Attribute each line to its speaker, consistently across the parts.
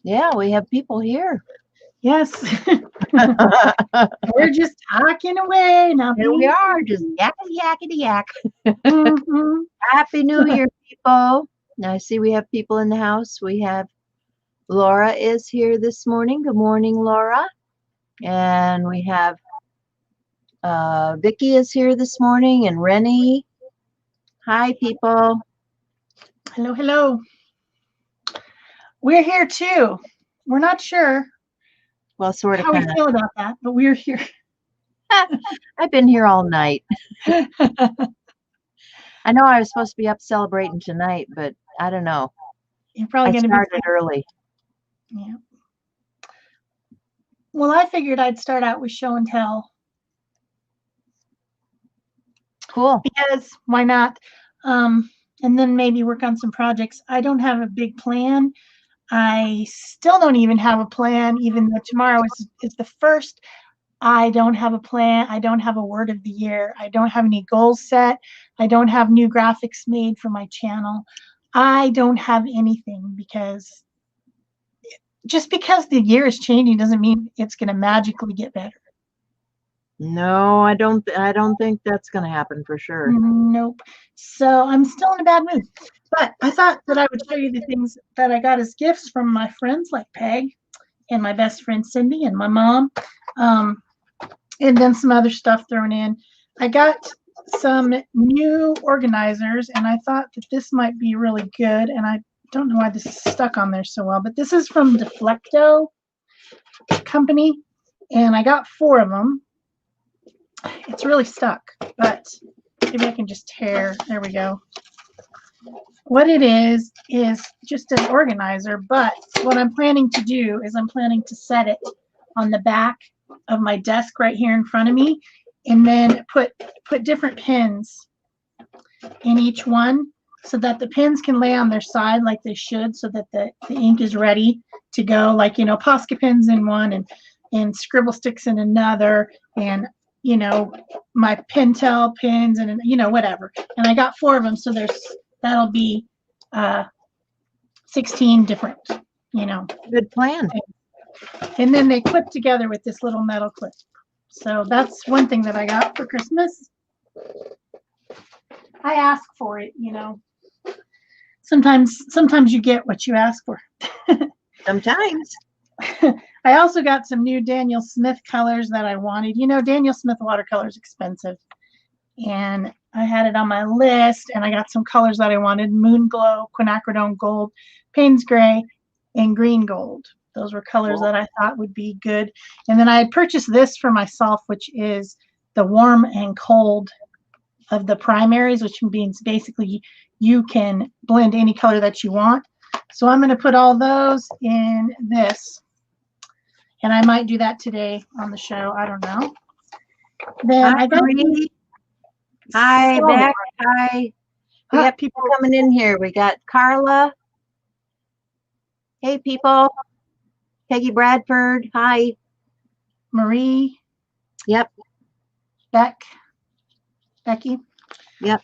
Speaker 1: Yeah, we have people here.
Speaker 2: Yes. We're just talking away now.
Speaker 1: Here we are, just yakety yakety yak.
Speaker 2: Mm-hmm.
Speaker 1: Happy New Year, people. Now I see we have people in the house. We have Laura is here this morning. Good morning, Laura. And we have Vicky is here this morning and Rennie. Hi, people.
Speaker 2: Hello, hello. We're here too. We're not sure
Speaker 1: Well, sort of,
Speaker 2: how we
Speaker 1: kind of.
Speaker 2: feel about that, but we're here.
Speaker 1: I've been here all night. I know I was supposed to be up celebrating tonight, but I don't know.
Speaker 2: You're probably
Speaker 1: I
Speaker 2: going to be
Speaker 1: started early.
Speaker 2: Yeah. Well, I figured I'd start out with show and tell.
Speaker 1: Cool.
Speaker 2: Because why not? And then maybe work on some projects. I don't have a big plan. I still don't even have a plan, even though tomorrow is the first. I don't have a plan. I don't have a word of the year. I don't have any goals set. I don't have new graphics made for my channel. I don't have anything because just because the year is changing doesn't mean it's going to magically get better.
Speaker 1: No, I don't think that's going to happen for sure.
Speaker 2: Nope. So I'm still in a bad mood. But I thought that I would show you the things that I got as gifts from my friends like Peg and my best friend Cindy and my mom. And then some other stuff thrown in. I got some new organizers, and I thought that this might be really good. And I don't know why this is stuck on there so well, but this is from Deflecto company, and I got 4 of them. It's really stuck, but maybe I can just tear. There we go. What it is just an organizer, but what I'm planning to do is I'm planning to set it on the back of my desk right here in front of me, and then put different pins in each one so that the pins can lay on their side like they should, so that the ink is ready to go, like, you know, Posca pins in one and scribble sticks in another, and you know, my Pentel pins and, you know, whatever. And I got 4 of them, so that'll be 16 different, you know.
Speaker 1: Good plan.
Speaker 2: And then they clip together with this little metal clip. So that's one thing that I got for Christmas. I ask for it, you know. Sometimes you get what you ask for.
Speaker 1: Sometimes.
Speaker 2: I also got some new Daniel Smith colors that I wanted. You know, Daniel Smith watercolor is expensive. And I had it on my list, and I got some colors that I wanted: Moon Glow, Quinacridone Gold, Payne's Gray, and Green Gold. Those were colors that I thought would be good. And then I had purchased this for myself, which is the warm and cold of the primaries, which means basically you can blend any color that you want. So I'm going to put all those in this. And I might do that today on the show. I don't know. Then
Speaker 1: Hi,
Speaker 2: I got
Speaker 1: Marie. Hi, Beck. Hi. We got people coming in here. We got Carla. Hey, people. Peggy Bradford. Hi.
Speaker 2: Marie.
Speaker 1: Yep.
Speaker 2: Becky.
Speaker 1: Yep.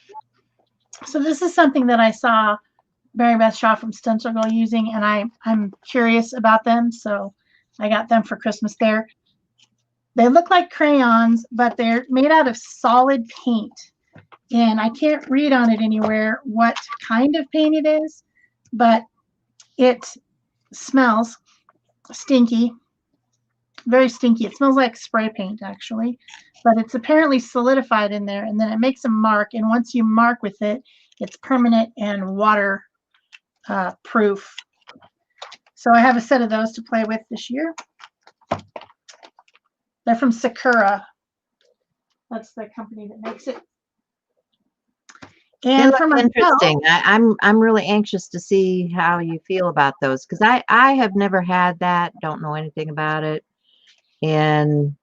Speaker 2: So this is something that I saw Mary Beth Shaw from Stencil Girl using, and I'm curious about them, so I got them for Christmas. They look like crayons, but they're made out of solid paint. And I can't read on it anywhere what kind of paint it is, but it smells stinky, very stinky. It smells like spray paint, actually, but it's apparently solidified in there, and then it makes a mark, and once you mark with it, it's permanent and water proof. So I have a set of those to play with this year. They're from Sakura. That's the company that makes it. And for myself,
Speaker 1: interesting. I'm really anxious to see how you feel about those, because I have never had that. Don't know anything about it, and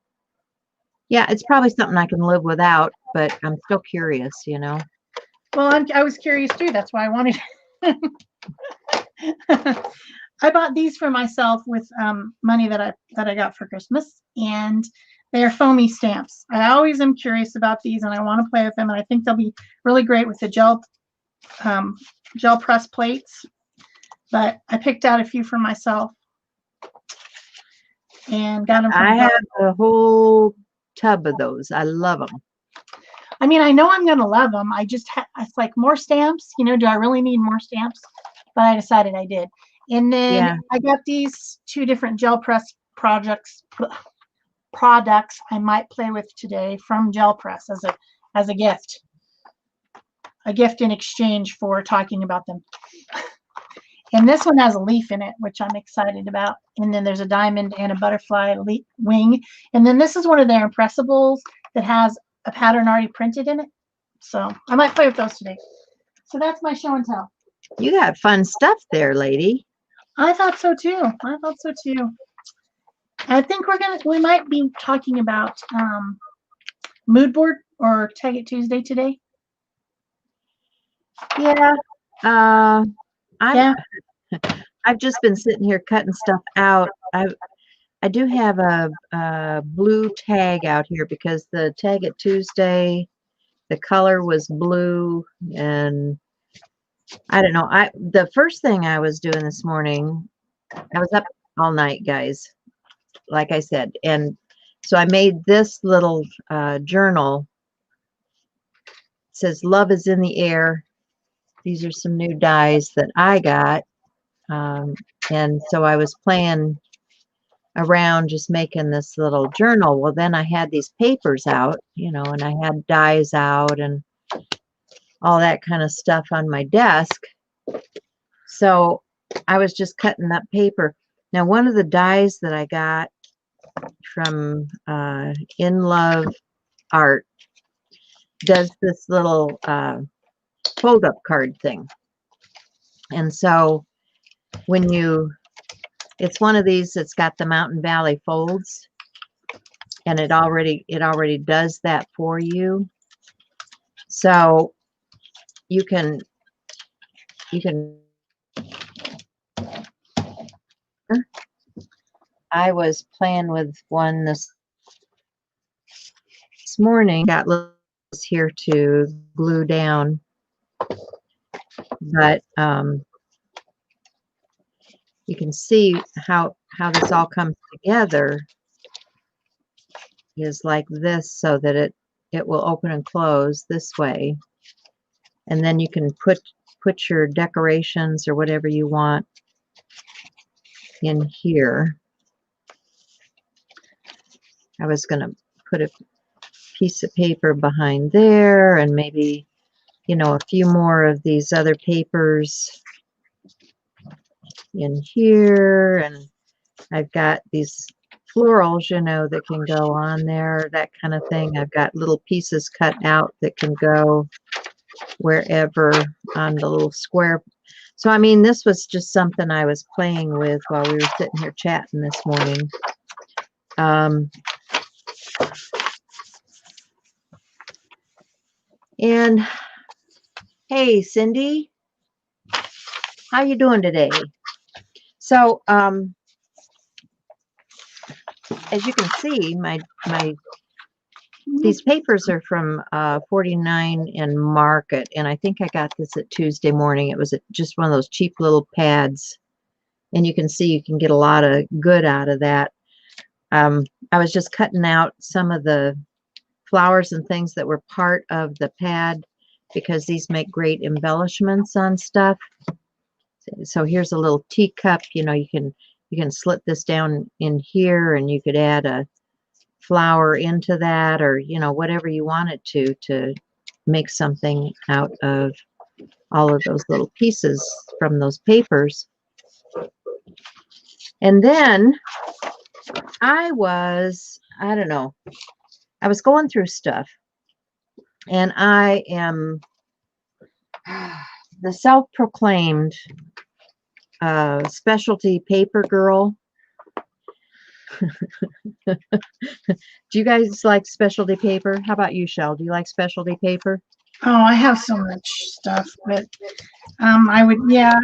Speaker 1: yeah, it's probably something I can live without. But I'm still curious, you know.
Speaker 2: Well, I was curious too. That's why I wanted. I bought these for myself with money that I got for Christmas, and they are foamy stamps. I always am curious about these, and I want to play with them, and I think they'll be really great with the gel press plates. But I picked out a few for myself. and got them from
Speaker 1: I have a whole tub of those. I love them.
Speaker 2: I mean, I know I'm going to love them. I just it's like more stamps. You know, do I really need more stamps? But I decided I did. And then
Speaker 1: Yeah.
Speaker 2: I got these 2 different gel press products I might play with today from Gel Press as a gift. A gift in exchange for talking about them. And this one has a leaf in it, which I'm excited about. And then there's a diamond and a butterfly wing. And then this is one of their impressibles that has a pattern already printed in it. So I might play with those today. So that's my show and tell.
Speaker 1: You got fun stuff there, lady.
Speaker 2: I thought so too. I thought so too. I think we might be talking about mood board or Tag It Tuesday today.
Speaker 1: Yeah. I've just been sitting here cutting stuff out. I do have a blue tag out here because the Tag It Tuesday, the color was blue, and I don't know. The first thing I was doing this morning, I was up all night, guys, like I said, and so I made this little journal. It says "Love is in the air." These are some new dies that I got, and so I was playing around just making this little journal. Well, then I had these papers out, you know, and I had dies out and all that kind of stuff on my desk. So I was just cutting up paper. Now, one of the dies that I got from In Love Art does this little fold-up card thing. And so when it's one of these that's got the Mountain Valley folds, and it already does that for you. So you can I was playing with one this morning, got little here to glue down, but you can see how this all comes together is like this, so that it will open and close this way, and then you can put your decorations or whatever you want in here. I was going to put a piece of paper behind there, and maybe, you know, a few more of these other papers in here, and I've got these florals, you know, that can go on there, that kind of thing. I've got little pieces cut out that can go wherever on the little square. So, I mean, this was just something I was playing with while we were sitting here chatting this morning. And hey, Cindy, how you doing today? So, as you can see, these papers are from 49 and Market, and I think I got this at Tuesday morning. It was just one of those cheap little pads, and you can see you can get a lot of good out of that. I was just cutting out some of the flowers and things that were part of the pad because these make great embellishments on stuff. So here's a little teacup. You know, you can slit this down in here, and you could add a flower into that, or, you know, whatever you wanted to make something out of all of those little pieces from those papers. And then I don't know, I was going through stuff, and I am the self-proclaimed specialty paper girl. Do you guys like specialty paper? How about you, Shel? Do you like specialty paper?
Speaker 2: Oh, I have so much stuff, but I would, yeah.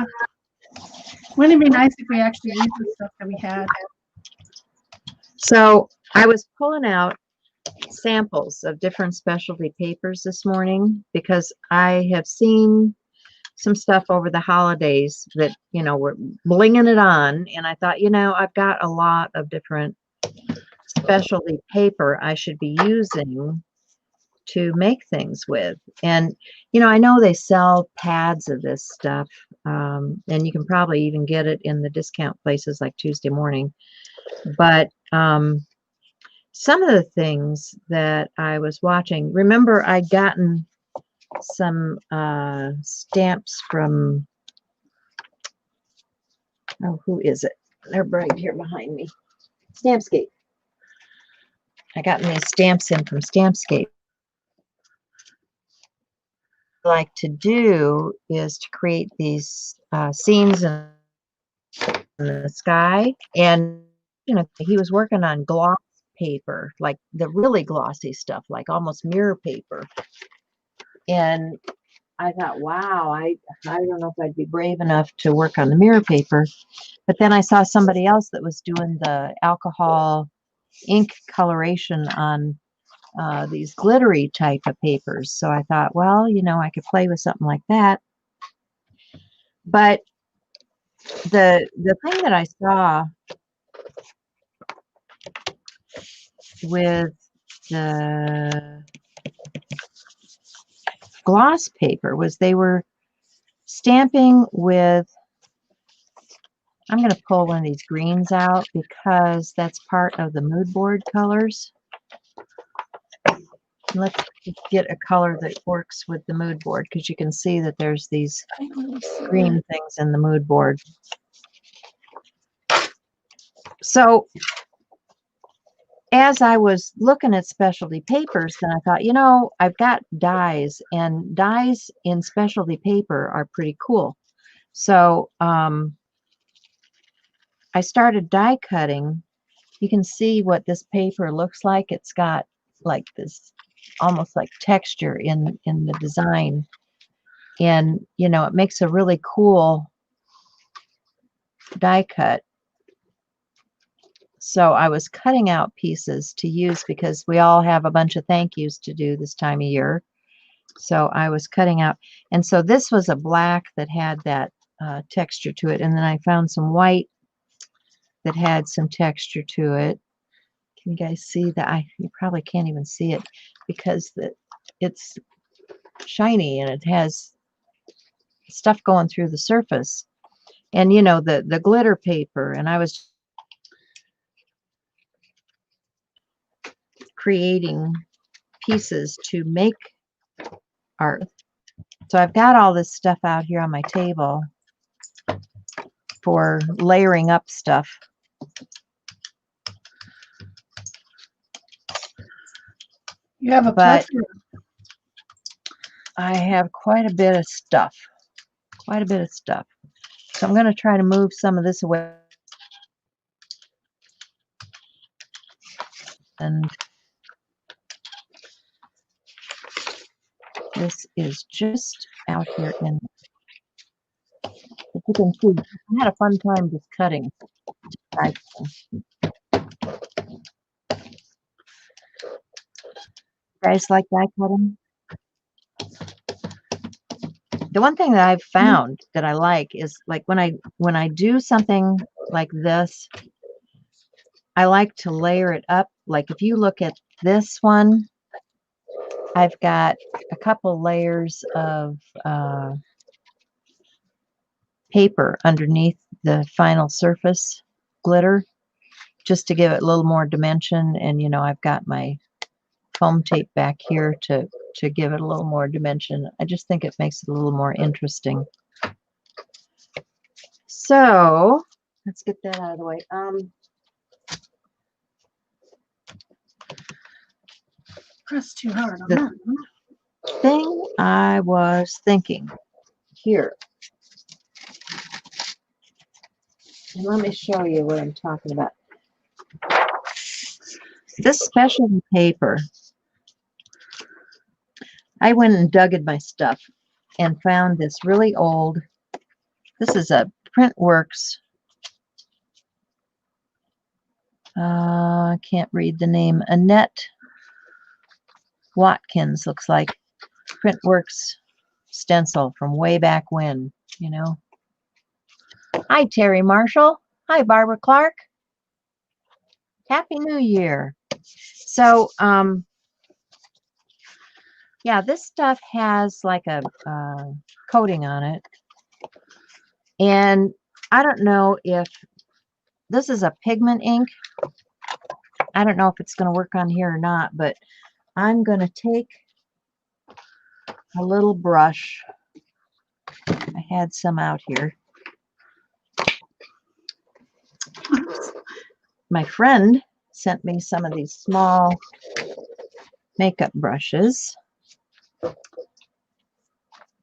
Speaker 2: Wouldn't it be nice if we actually used the stuff that we had?
Speaker 1: So I was pulling out samples of different specialty papers this morning because I have seen some stuff over the holidays that, you know, were blinging it on, and I thought, you know, I've got a lot of different specialty paper I should be using to make things with. And, you know, I know they sell pads of this stuff, and you can probably even get it in the discount places like Tuesday Morning. But some of the things that I was watching, remember I'd gotten some stamps from, oh, who is it? They're right here behind me. Stampscape. I gotten these stamps in from Stampscape. What I like to do is to create these scenes in the sky. And, you know, he was working on gloss paper, like the really glossy stuff, like almost mirror paper. And I thought, wow, I don't know if I'd be brave enough to work on the mirror paper. But then I saw somebody else that was doing the alcohol ink coloration on these glittery type of papers. So I thought, well, you know, I could play with something like that. But the thing that I saw with the gloss paper was they were stamping with, I'm going to pull one of these greens out because that's part of the mood board colors. Let's get a color that works with the mood board, because you can see that there's these green things in the mood board. So as I was looking at specialty papers, then I thought, you know, I've got dyes, and dyes in specialty paper are pretty cool. So I started die cutting. You can see what this paper looks like. It's got like this almost like texture in the design. And, you know, it makes a really cool die cut. So I was cutting out pieces to use because we all have a bunch of thank yous to do this time of year. So I was cutting out. And so this was a black that had that texture to it. And then I found some white that had some texture to it. Can you guys see that? You probably can't even see it because it's shiny and it has stuff going through the surface. And, you know, the glitter paper. And I was creating pieces to make art. So I've got all this stuff out here on my table for layering up stuff.
Speaker 2: You have a plethora.
Speaker 1: I have quite a bit of stuff. Quite a bit of stuff. So I'm going to try to move some of this away. And this is just out here in, if you can see, I had a fun time just cutting. Guys like die cutting? The one thing that I've found that I like is like when I do something like this, I like to layer it up. Like if you look at this one, I've got a couple layers of paper underneath the final surface glitter, just to give it a little more dimension. And, you know, I've got my foam tape back here to give it a little more dimension. I just think it makes it a little more interesting. So let's get that out of the way.
Speaker 2: Press too hard on that.
Speaker 1: Thing I was thinking here. And let me show you what I'm talking about. This specialty paper, I went and dug in my stuff and found this really old, this is a Printworks, I can't read the name, Annette Watkins, looks like, Printworks stencil from way back when, you know. Hi, Terry Marshall. Hi, Barbara Clark. Happy New Year. So, yeah, this stuff has like a coating on it. And I don't know if this is a pigment ink. I don't know if it's going to work on here or not, but I'm going to take a little brush. I had some out here. My friend sent me some of these small makeup brushes.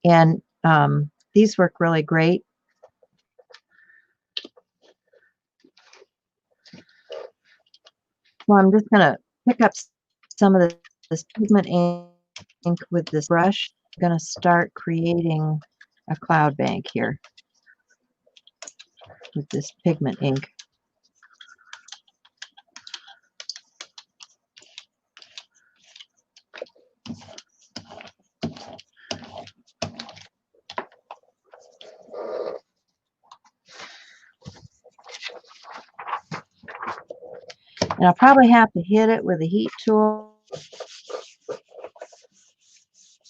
Speaker 1: And these work really great. Well, I'm just going to pick up some of this pigment ink with this brush. I'm going to start creating a cloud bank here with this pigment ink. And I'll probably have to hit it with a heat tool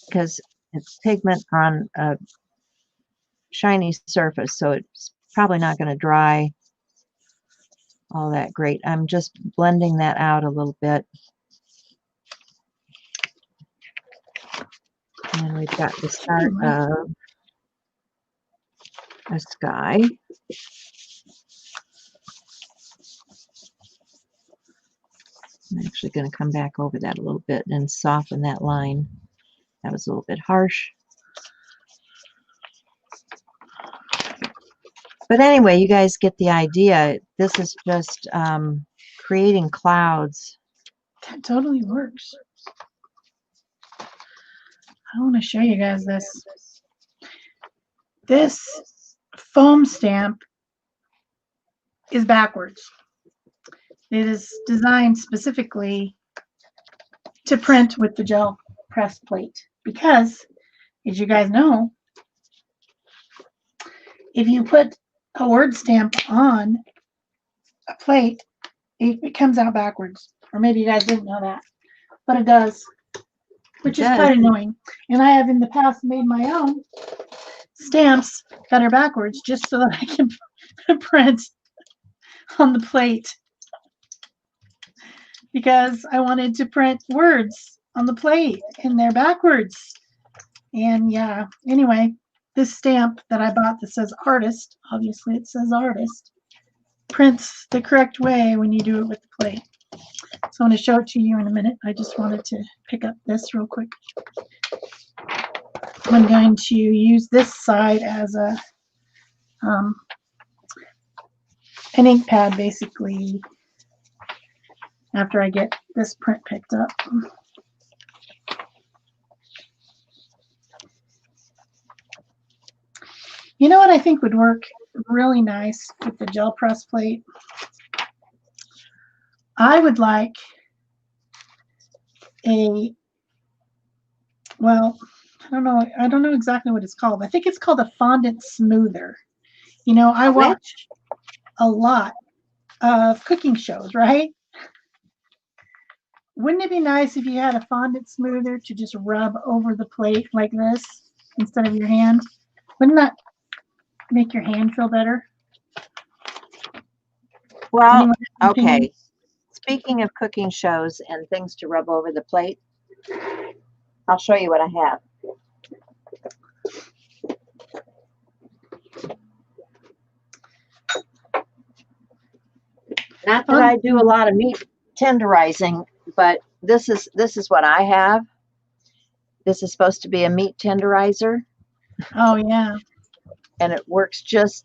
Speaker 1: because it's pigment on a shiny surface, so it's probably not going to dry all that great. I'm just blending that out a little bit. And we've got the start of a sky. I'm actually going to come back over that a little bit and soften that line. That was a little bit harsh. But anyway, you guys get the idea. This is just creating clouds.
Speaker 2: That totally works. I want to show you guys this. This foam stamp is backwards. It is designed specifically to print with the gel press plate because, as you guys know, if you put a word stamp on a plate, it comes out backwards. Or maybe you guys didn't know that, but it does, which is quite annoying. And I have in the past made my own stamps that are backwards just so that I can print on the plate, because I wanted to print words on the plate and they're backwards. And yeah, anyway, this stamp that I bought that says artist, obviously it says artist, prints the correct way when you do it with the plate. So I'm going to show it to you in a minute. I just wanted to pick up this real quick. I'm going to use this side as a an ink pad, basically, after I get this print picked up. You know what I think would work really nice with the gel press plate? I would like a, well, I don't know exactly what it's called. I think it's called a fondant smoother. You know, I watch a lot of cooking shows, right? Wouldn't it be nice if you had a fondant smoother to just rub over the plate like this instead of your hand? Wouldn't that make your hand feel better?
Speaker 1: Well, okay. Speaking of cooking shows and things to rub over the plate, I'll show you what I have. Not that I do a lot of meat tenderizing, but this is what I have. This is supposed to be a meat tenderizer.
Speaker 2: Oh yeah.
Speaker 1: And it works just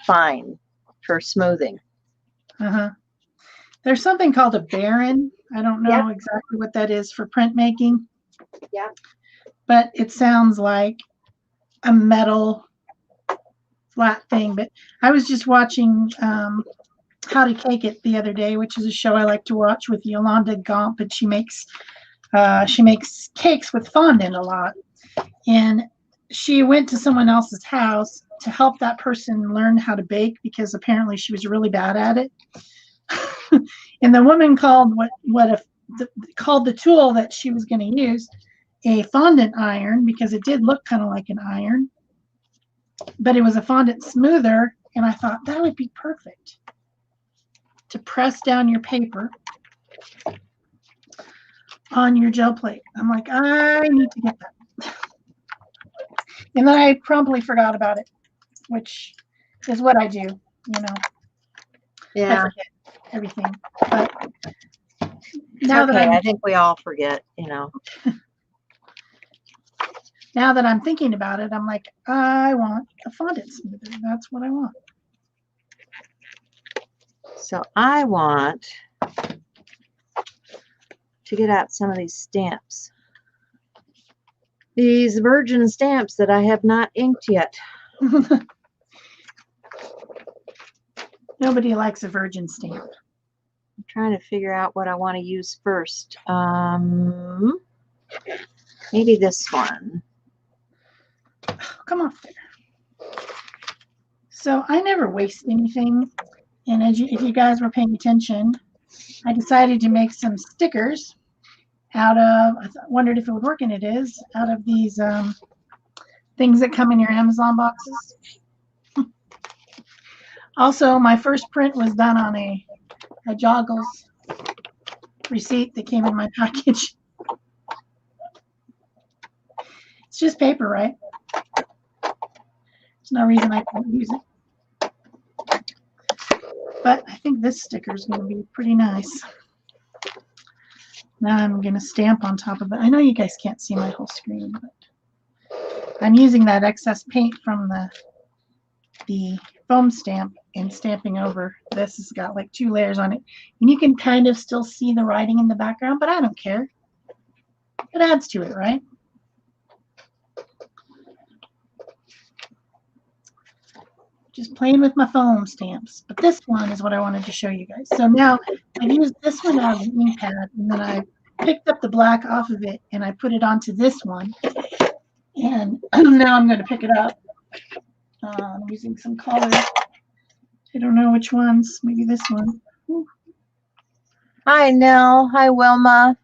Speaker 1: fine for smoothing.
Speaker 2: Uh-huh. There's something called a Baron. I don't know exactly what that is for printmaking.
Speaker 1: Yeah.
Speaker 2: But it sounds like a metal flat thing. But I was just watching How to Cake It the other day, which is a show I like to watch with Yolanda Gomp, and she makes cakes with fondant a lot. And she went to someone else's house to help that person learn how to bake because apparently she was really bad at it. And the woman called called the tool that she was going to use a fondant iron, because it did look kind of like an iron, but it was a fondant smoother, and I thought that would be perfect to press down your paper on your gel plate. I'm like, I need to get that. And then I promptly forgot about it, which is what I do, you know.
Speaker 1: Yeah.
Speaker 2: I forget everything. But
Speaker 1: It's
Speaker 2: now
Speaker 1: okay. I think we all forget, you know.
Speaker 2: Now that I'm thinking about it, I'm like, I want a fondant smoother. That's what I want.
Speaker 1: So I want to get out some of these stamps. These virgin stamps that I have not inked yet.
Speaker 2: Nobody likes a virgin stamp.
Speaker 1: I'm trying to figure out what I want to use first. Maybe this one.
Speaker 2: Come off there. So I never waste anything. And if you guys were paying attention, I decided to make some stickers out of, wondered if it would work, and it is, out of these things that come in your Amazon boxes. Also, my first print was done on a Joggles receipt that came in my package. It's just paper, right? There's no reason I can't use it. But I think this sticker is going to be pretty nice. Now I'm going to stamp on top of it. I know you guys can't see my whole screen, but I'm using that excess paint from the foam stamp and stamping over. This has got like 2 layers on it. And you can kind of still see the writing in the background, but I don't care. It adds to it, right? Just playing with my foam stamps. But this one is what I wanted to show you guys. So now I've used this one as an ink pad, and then I picked up the black off of it and I put it onto this one. And now I'm going to pick it up. I'm using some colors. I don't know which ones. Maybe this one. Ooh.
Speaker 1: Hi, Nell. Hi, Wilma.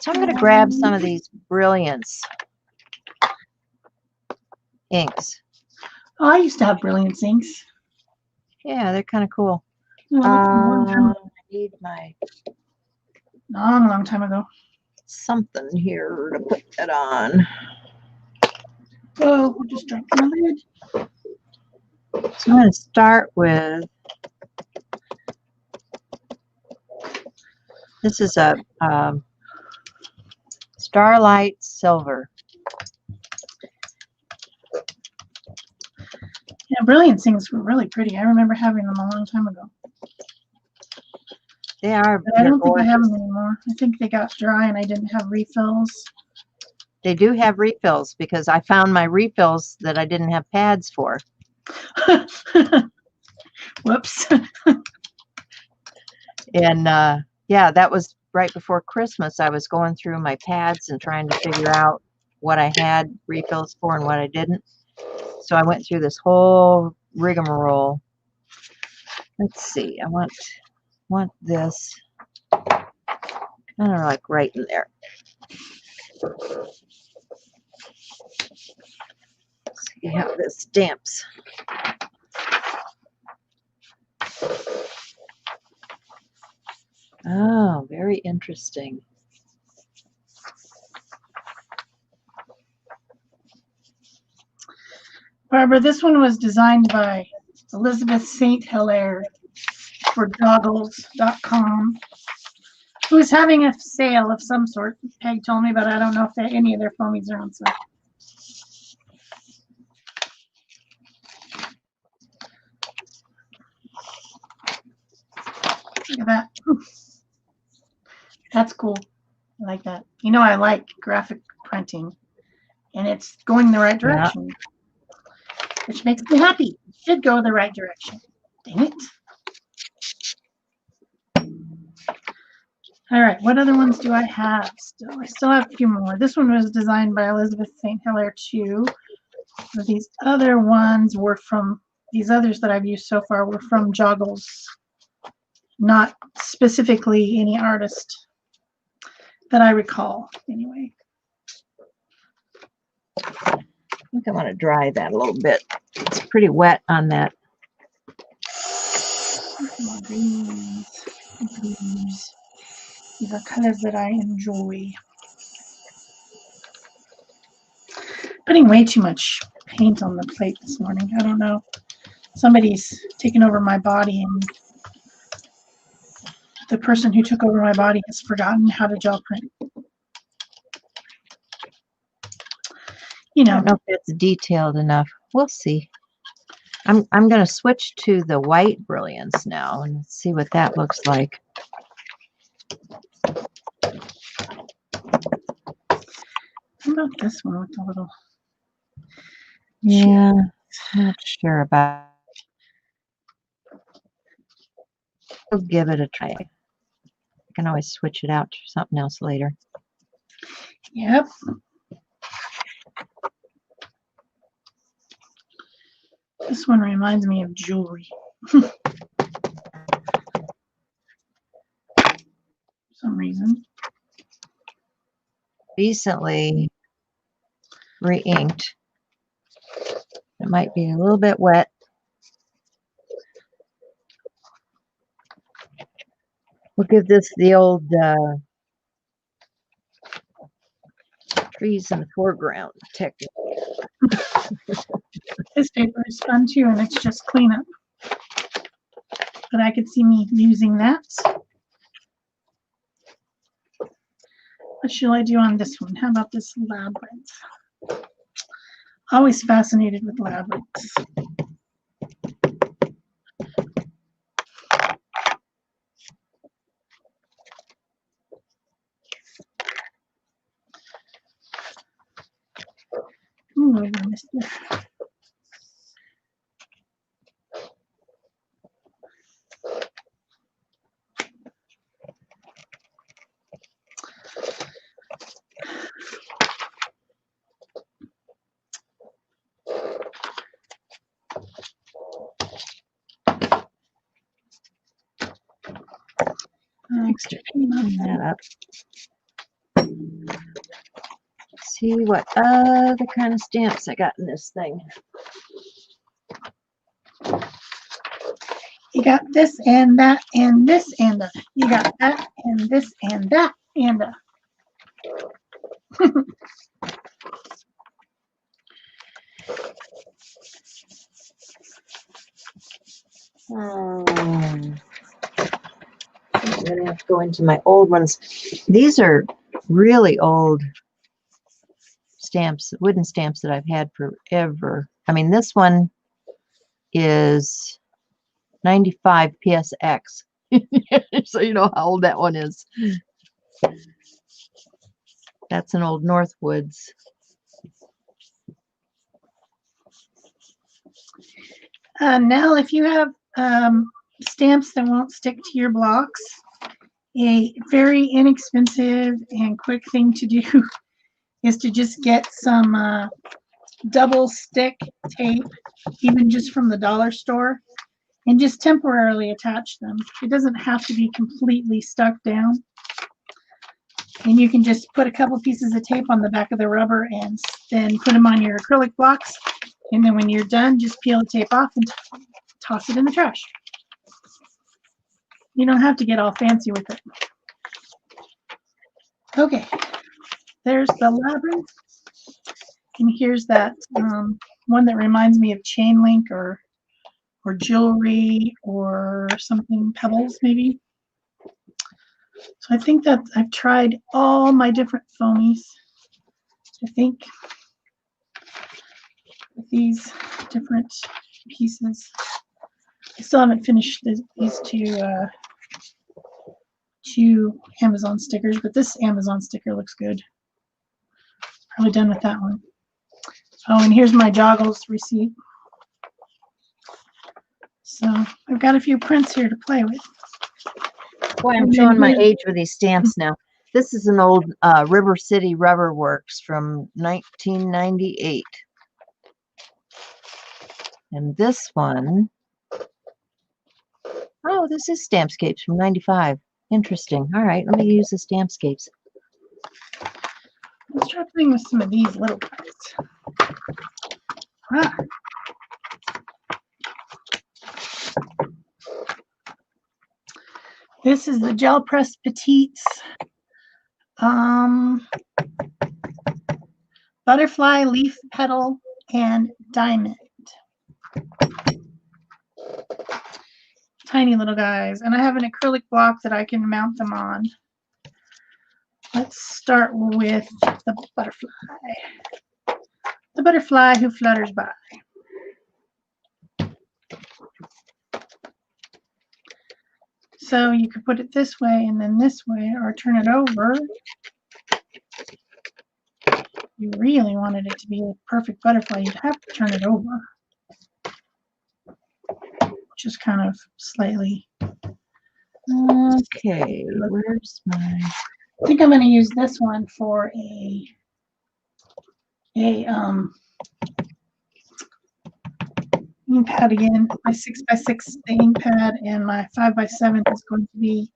Speaker 1: So I'm going to grab some of these Brilliance inks.
Speaker 2: Oh, I used to have Brilliance inks.
Speaker 1: Yeah, they're kind of cool.
Speaker 2: I
Speaker 1: need my
Speaker 2: long time ago.
Speaker 1: something here to put that on.
Speaker 2: Oh, we'll just drop my lid.
Speaker 1: So I'm going to start with, this is a Starlight Silver.
Speaker 2: Yeah, Brilliance things were really pretty. I remember having them a long time ago.
Speaker 1: They are.
Speaker 2: But I don't think I have them anymore. I think they got dry and I didn't have refills.
Speaker 1: They do have refills, because I found my refills that I didn't have pads for.
Speaker 2: Whoops.
Speaker 1: And yeah, that was right before Christmas. I was going through my pads and trying to figure out what I had refills for and what I didn't. So I went through this whole rigmarole. Let's see. I want this kind of like right in there. See how this stamps. Oh, very interesting.
Speaker 2: Barbara, this one was designed by Elizabeth St. Hilaire for Joggles.com, who is having a sale of some sort. Peg told me, but I don't know if any of their foamies are on sale. Look at that. That's cool. I like that. You know, I like graphic printing, and it's going the right direction, which makes me happy. It should go the right direction. Dang it. All right, what other ones do I have still? I still have a few more. This one was designed by Elizabeth St. Hilaire too. These other ones were from these others that I've used so far were from Joggles, not specifically any artist that I recall, anyway.
Speaker 1: I think I want to dry that a little bit. It's pretty wet on that.
Speaker 2: Greens, blues. These are colors that I enjoy. Putting way too much paint on the plate this morning. I don't know. Somebody's taken over my body, and the person who took over my body has forgotten how to gel print. You know.
Speaker 1: I don't know if it's detailed enough. We'll see. I'm going to switch to the white brilliance now and see what that looks like.
Speaker 2: How about this one with a little?
Speaker 1: Yeah, not sure about it. We'll give it a try. I can always switch it out to something else later.
Speaker 2: Yep. This one reminds me of jewelry. For some reason.
Speaker 1: Recently re-inked. It might be a little bit wet. We'll give this the old trees in the foreground technique.
Speaker 2: This paper is fun too, and it's just cleanup. But I could see me using that. What shall I do on this one? How about this labyrinth? Always fascinated with labyrinths. Ooh, I missed it. Extra paint on
Speaker 1: Clean that up. See what other kind of stamps I got in this thing.
Speaker 2: You got this and that and this and that. You got that and this and that and
Speaker 1: I'm gonna have to go into my old ones. These are really old stamps, wooden stamps that I've had forever. I mean, this one is 95 PSX. So you know how old that one is. That's an old Northwoods.
Speaker 2: Now, if you have stamps that won't stick to your blocks, a very inexpensive and quick thing to do is to just get some double stick tape, even just from the dollar store, and just temporarily attach them. It doesn't have to be completely stuck down. And you can just put a couple pieces of tape on the back of the rubber and then put them on your acrylic blocks. And then when you're done, just peel the tape off and toss it in the trash. You don't have to get all fancy with it. Okay, there's the labyrinth. And here's that one that reminds me of chain link or jewelry or something, pebbles maybe. So I think that I've tried all my different foamies. I think with these different pieces. I still haven't finished these two Amazon stickers, but this Amazon sticker looks good. Probably done with that one. Oh, and here's my Joggles receipt. So I've got a few prints here to play with.
Speaker 1: Boy, I'm showing my age with these stamps now. This is an old River City Rubber Works from 1998. And this one, oh, this is Stampscapes from 95. Interesting. All right, let me use the Stampscapes.
Speaker 2: Let's try playing with some of these little guys. Ah. This is the Gel Press Petites Butterfly, Leaf Petal, and Diamond. Tiny little guys. And I have an acrylic block that I can mount them on. Let's start with the butterfly. The butterfly who flutters by. So you could put it this way and then this way, or turn it over. You really wanted it to be a perfect butterfly, you'd have to turn it over. Just kind of slightly.
Speaker 1: Okay, where's my...
Speaker 2: I think I'm going to use this one for a ink pad again. My 6x6 the ink pad, and my 5x7 is going to be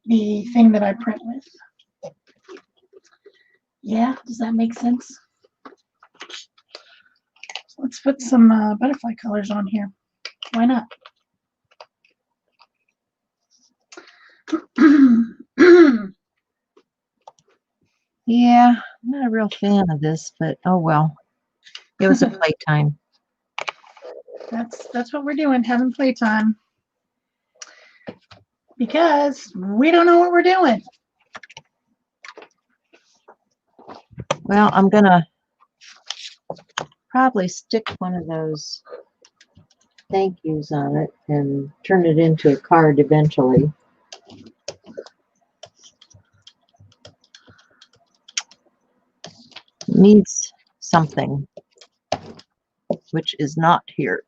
Speaker 2: the thing that I print with. Yeah, does that make sense? So let's put some butterfly colors on here. Why not?
Speaker 1: Yeah, I'm not a real fan of this, but oh well. It was a playtime.
Speaker 2: That's what we're doing, having playtime. Because we don't know what we're doing.
Speaker 1: Well, I'm gonna probably stick one of those thank yous on it and turn it into a card eventually. It needs something, which is not here.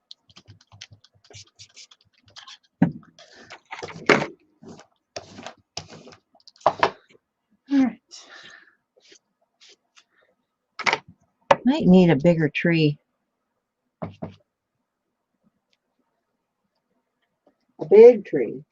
Speaker 2: All right.
Speaker 1: Might need a bigger tree. A big tree.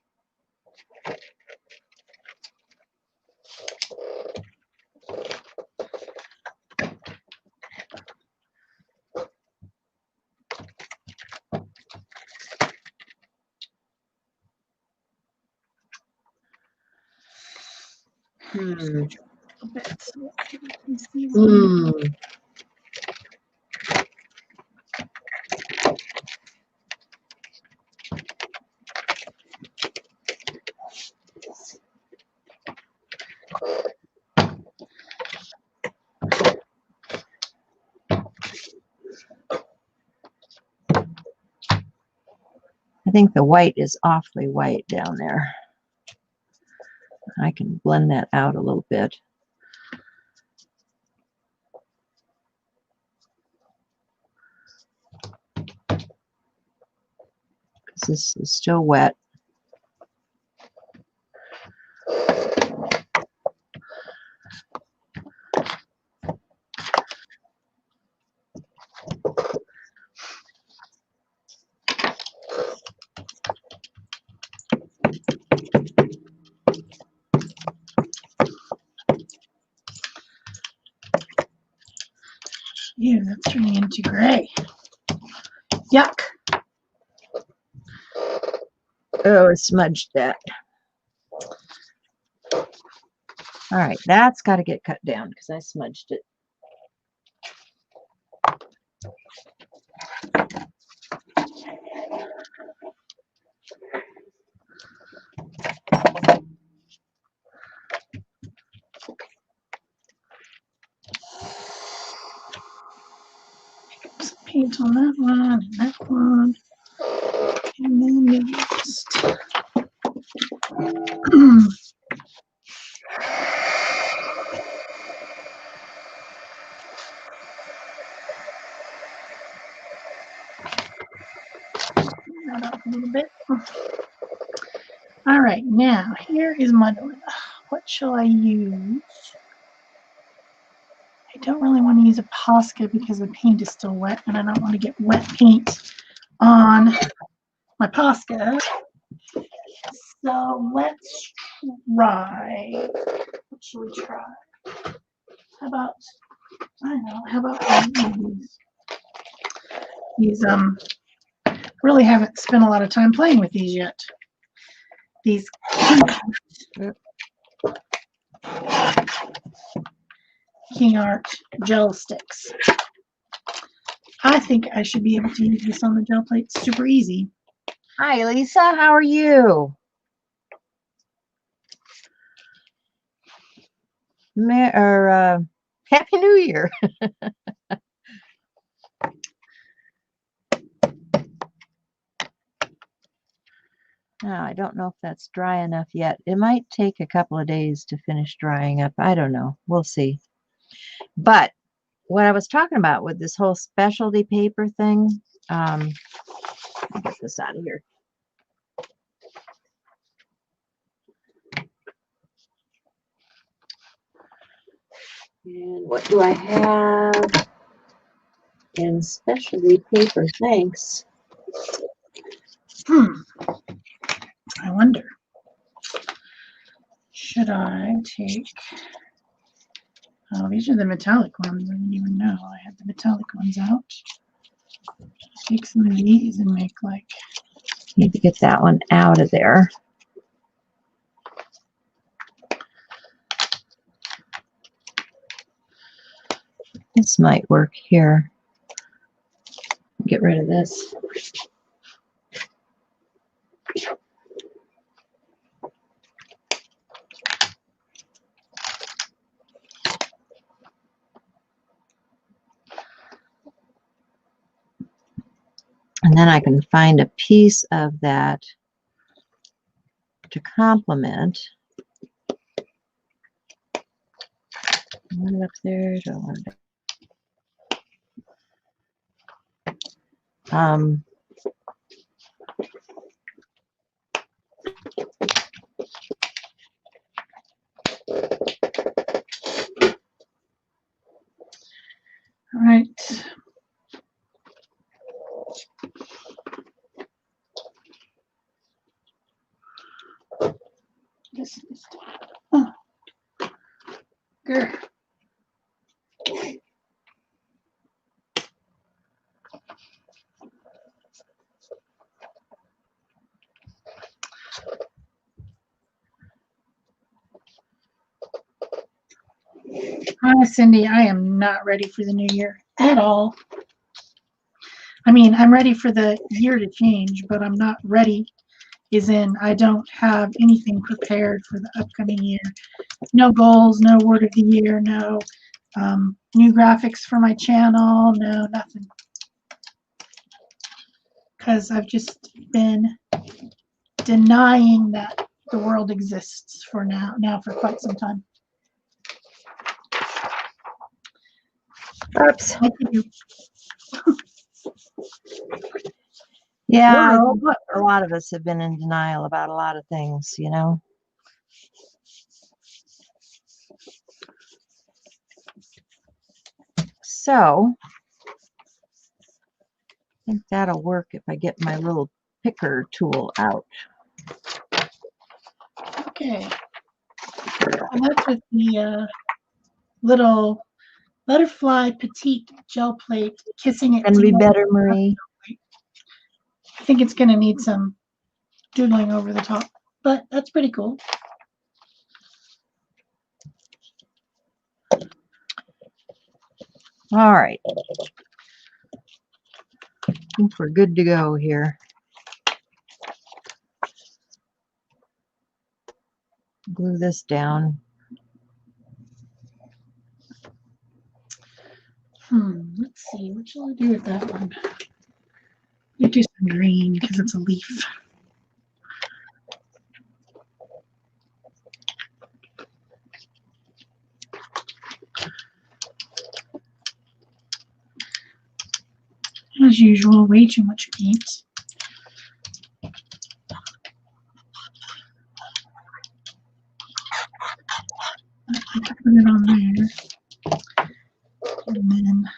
Speaker 1: I think the white is awfully white down there. I can blend that out a little bit. Because this is still wet.
Speaker 2: Ew, that's turning into gray. Yuck.
Speaker 1: Oh, I smudged that. All right, that's got to get cut down because I smudged it.
Speaker 2: Some paint on that one and that one. And then maybe just that up a little bit. All right, now here is my dilemma. What shall I use? I don't really want to use a Posca because the paint is still wet and I don't want to get wet paint on my Posca. So let's try. What should we try? How about, I don't know, how about these really haven't spent a lot of time playing with these yet. These King Art gel sticks. I think I should be able to use this on the gel plate. It's super easy.
Speaker 1: Hi, Lisa. How are you? Happy New Year. Now, I don't know if that's dry enough yet. It might take a couple of days to finish drying up. I don't know. We'll see. But what I was talking about with this whole specialty paper thing, let me get this out of here. And what do I have in specialty paper? Thanks.
Speaker 2: I wonder, should I take, oh, these are the metallic ones. I didn't even know I had the metallic ones out. Take some of these and make like,
Speaker 1: Need to get that one out of there. This might work here. Get rid of this. And then I can find a piece of that to complement. One up there. Don't want to.
Speaker 2: all right. This is, oh, grr. Hi, Cindy. I am not ready for the new year at all. I mean, I'm ready for the year to change, but I'm not ready, as in I don't have anything prepared for the upcoming year. No goals, no word of the year, no new graphics for my channel, no nothing. Because I've just been denying that the world exists for now for quite some time.
Speaker 1: Oops. Yeah, a lot of us have been in denial about a lot of things, you know. So I think that'll work if I get my little picker tool out.
Speaker 2: Okay. And that's with the little butterfly petite gel plate, kissing it.
Speaker 1: Gonna be better, Marie.
Speaker 2: I think it's gonna need some doodling over the top, but that's pretty cool.
Speaker 1: All right. I think we're good to go here. Glue this down.
Speaker 2: Let's see, what shall I do with that one? You do some green because it's a leaf. As usual, way too much paint. I can put it on there. And then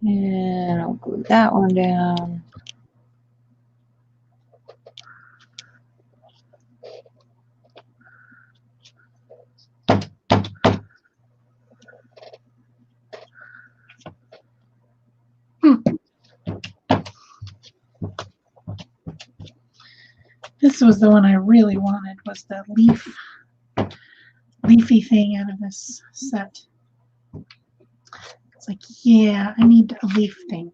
Speaker 1: And I'll glue that one down.
Speaker 2: This was the one I really wanted, was the leafy thing out of this set. It's like, yeah, I need a leaf thing.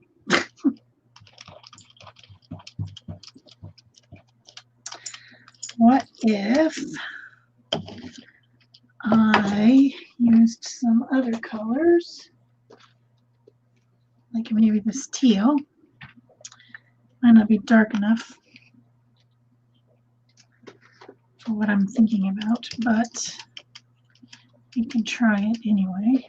Speaker 2: What if I used some other colors, like maybe this teal? Might not be dark enough for what I'm thinking about, but you can try it anyway.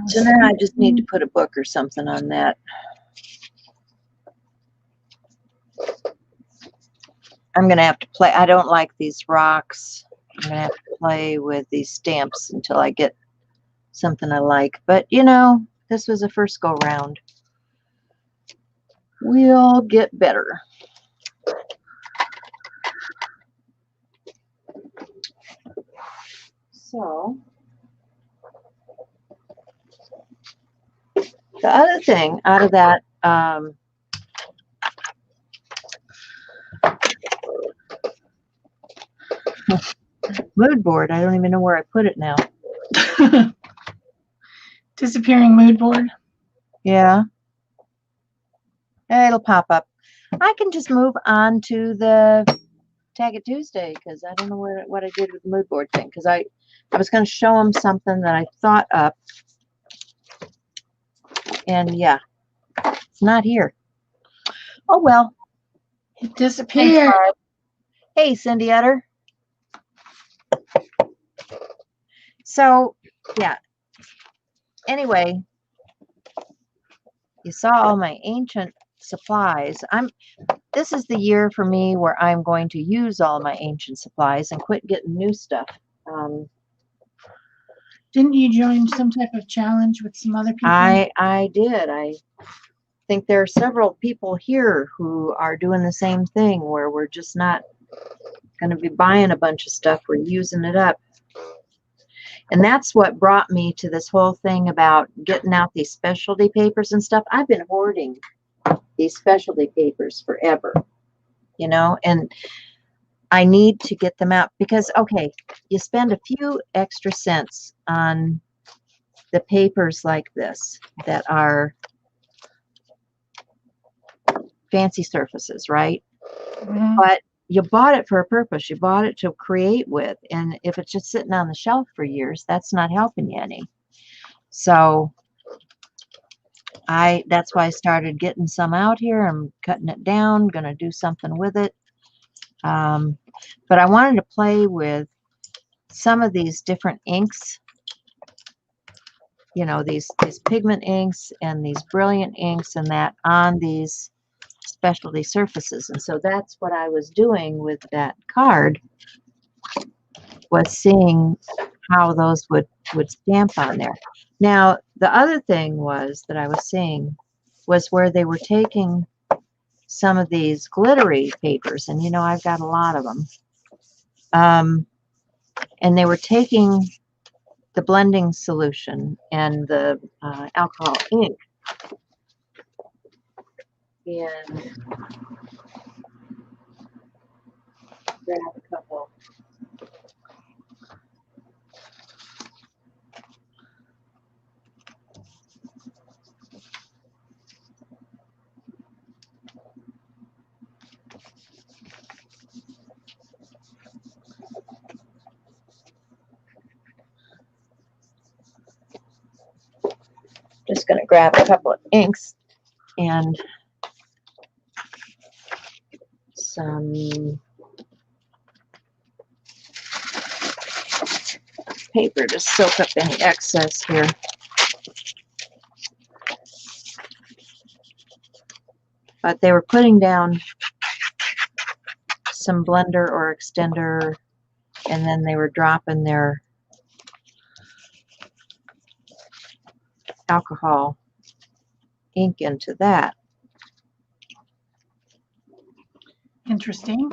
Speaker 1: So now I just need to put a book or something on that. I'm going to have to play. I don't like these rocks. I'm going to have to play with these stamps until I get something I like. But, you know, this was a first go round. We'll get better. So, the other thing out of that mood board, I don't even know where I put it now.
Speaker 2: Disappearing mood board.
Speaker 1: Yeah. It'll pop up. I can just move on to the Tag It Tuesday because I don't know what I did with the mood board thing, because I was going to show them something that I thought up, and yeah, it's not here. Oh well,
Speaker 2: It disappeared.
Speaker 1: Hey, Cindy Utter. So yeah. Anyway, you saw all my ancient supplies. This is the year for me where I'm going to use all my ancient supplies and quit getting new stuff.
Speaker 2: Didn't you join some type of challenge with some other people?
Speaker 1: I did. I think there are several people here who are doing the same thing, where we're just not going to be buying a bunch of stuff. We're using it up. And that's what brought me to this whole thing about getting out these specialty papers and stuff. I've been hoarding these specialty papers forever, you know, and I need to get them out because, okay, you spend a few extra cents on the papers like this that are fancy surfaces, right?
Speaker 2: Mm-hmm.
Speaker 1: But you bought it for a purpose. You bought it to create with. And if it's just sitting on the shelf for years, that's not helping you any. So that's why I started getting some out here. I'm cutting it down, going to do something with it. But I wanted to play with some of these different inks, you know, these pigment inks and these brilliant inks and that on these specialty surfaces. And so that's what I was doing with that card, was seeing how those would stamp on there. Now, the other thing was that I was seeing was where they were taking some of these glittery papers, and you know, I've got a lot of them. And they were taking the blending solution and the alcohol ink and grab a couple. Just going to grab a couple of inks and some paper to soak up any excess here. But they were putting down some blender or extender, and then they were dropping their alcohol ink into that.
Speaker 2: Interesting.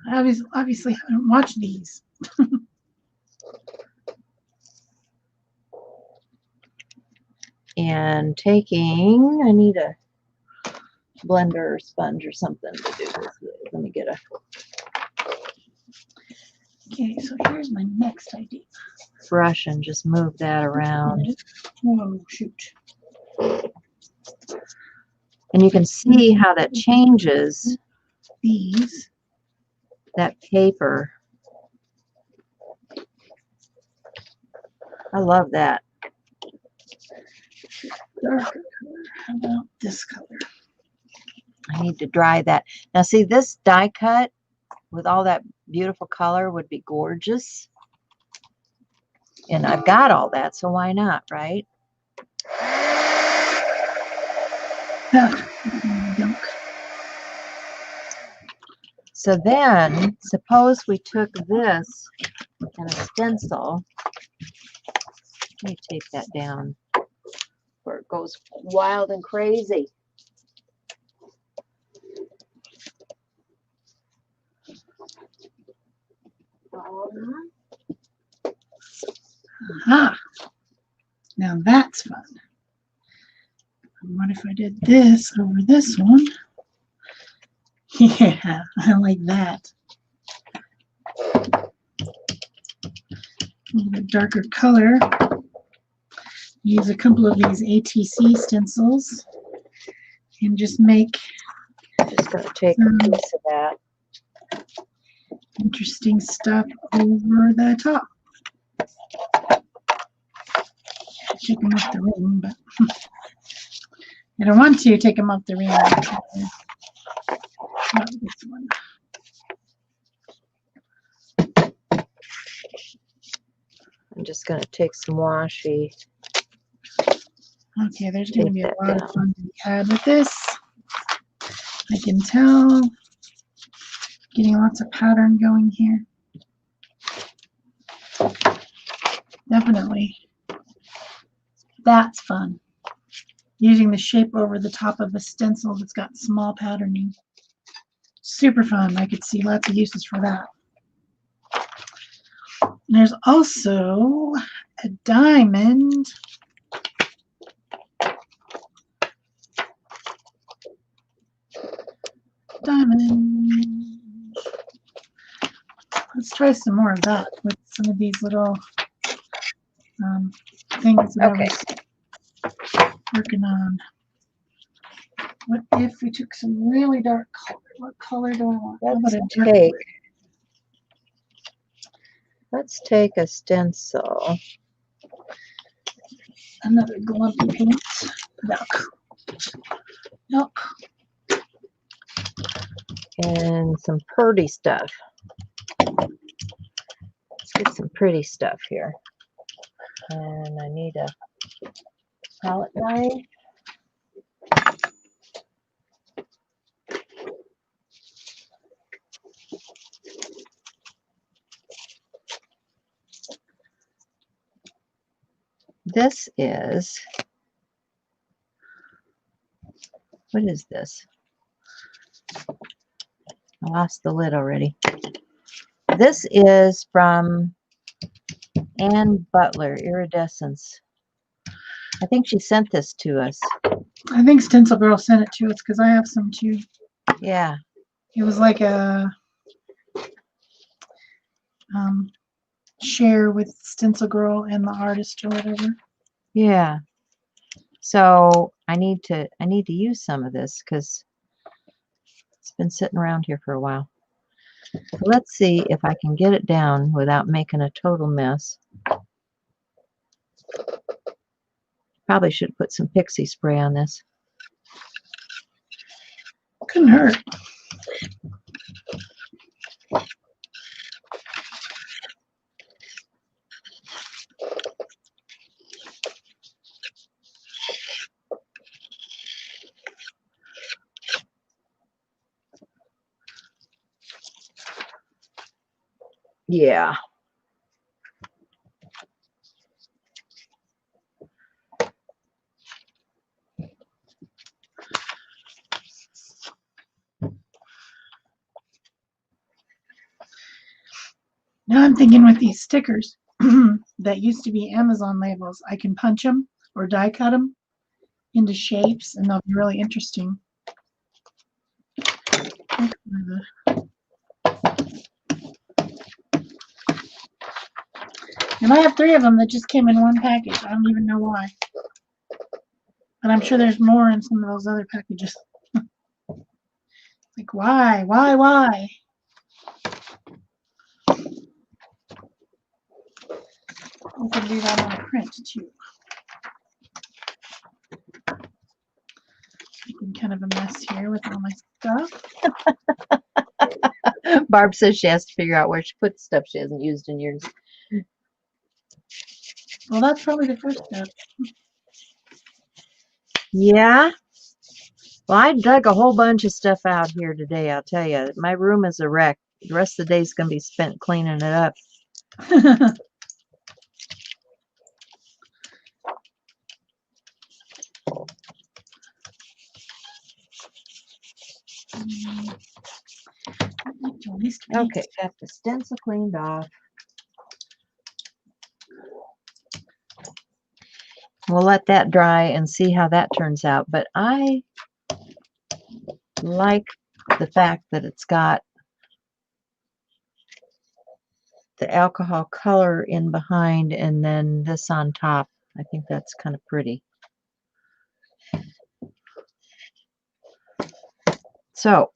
Speaker 2: I obviously haven't watched these.
Speaker 1: And taking, I need a blender or sponge or something to do this with. Let me get a
Speaker 2: Okay, so here's my next idea.
Speaker 1: brush and just move that around.
Speaker 2: Oh, shoot.
Speaker 1: And you can see how that changes
Speaker 2: These.
Speaker 1: that paper. I love that.
Speaker 2: Darker color. How about this color?
Speaker 1: I need to dry that. Now see, this die cut with all that beautiful color would be gorgeous. And I've got all that, so why not, right?
Speaker 2: Junk.
Speaker 1: So then, suppose we took this and a stencil. Let me tape that down where it goes wild and crazy.
Speaker 2: Aha. Now that's fun. What if I did this over this one? Yeah, I like that. A little bit darker color. Use a couple of these ATC stencils and just make
Speaker 1: I'm just going to take a piece of that.
Speaker 2: interesting stuff over the top. Take them off the ring, but I don't want to take them off the ring. Not this one.
Speaker 1: I'm just going to take some washi.
Speaker 2: Okay, there's going to be a lot of fun to be had with this. I can tell. Getting lots of pattern going here. Definitely. That's fun. Using the shape over the top of a stencil that's got small patterning. Super fun. I could see lots of uses for that. There's also a diamond. Let's try some more of that with some of these little things that I was working on. What if we took some really dark color? What color do I want?
Speaker 1: Let's take a stencil.
Speaker 2: Another glumpy paint. Milk.
Speaker 1: And some pretty stuff. Let's get some pretty stuff here. And I need a palette knife. This is, what is this? I lost the lid already. This is from Ann Butler, Iridescence. I think she sent this to us.
Speaker 2: I think Stencil Girl sent it to us because I have some too.
Speaker 1: Yeah.
Speaker 2: It was like a share with Stencil Girl and the artist or whatever.
Speaker 1: Yeah. So I need to use some of this because it's been sitting around here for a while. So let's see if I can get it down without making a total mess. Probably should put some pixie spray on this.
Speaker 2: Couldn't hurt.
Speaker 1: Yeah.
Speaker 2: Now I'm thinking with these stickers that used to be Amazon labels, I can punch them or die cut them into shapes, and they'll be really interesting. And I have 3 of them that just came in one package. I don't even know why. And I'm sure there's more in some of those other packages. Like, why? Why? We can do that on a print, too. Making kind of a mess here with all my stuff.
Speaker 1: Barb says she has to figure out where she puts stuff she hasn't used in years.
Speaker 2: Well, that's probably the first step.
Speaker 1: Yeah. Well, I dug a whole bunch of stuff out here today, I'll tell you. My room is a wreck. The rest of the day is going to be spent cleaning it up. Okay, got the stencil cleaned off. We'll let that dry and see how that turns out. But I like the fact that it's got the alcohol color in behind and then this on top. I think that's kind of pretty. So,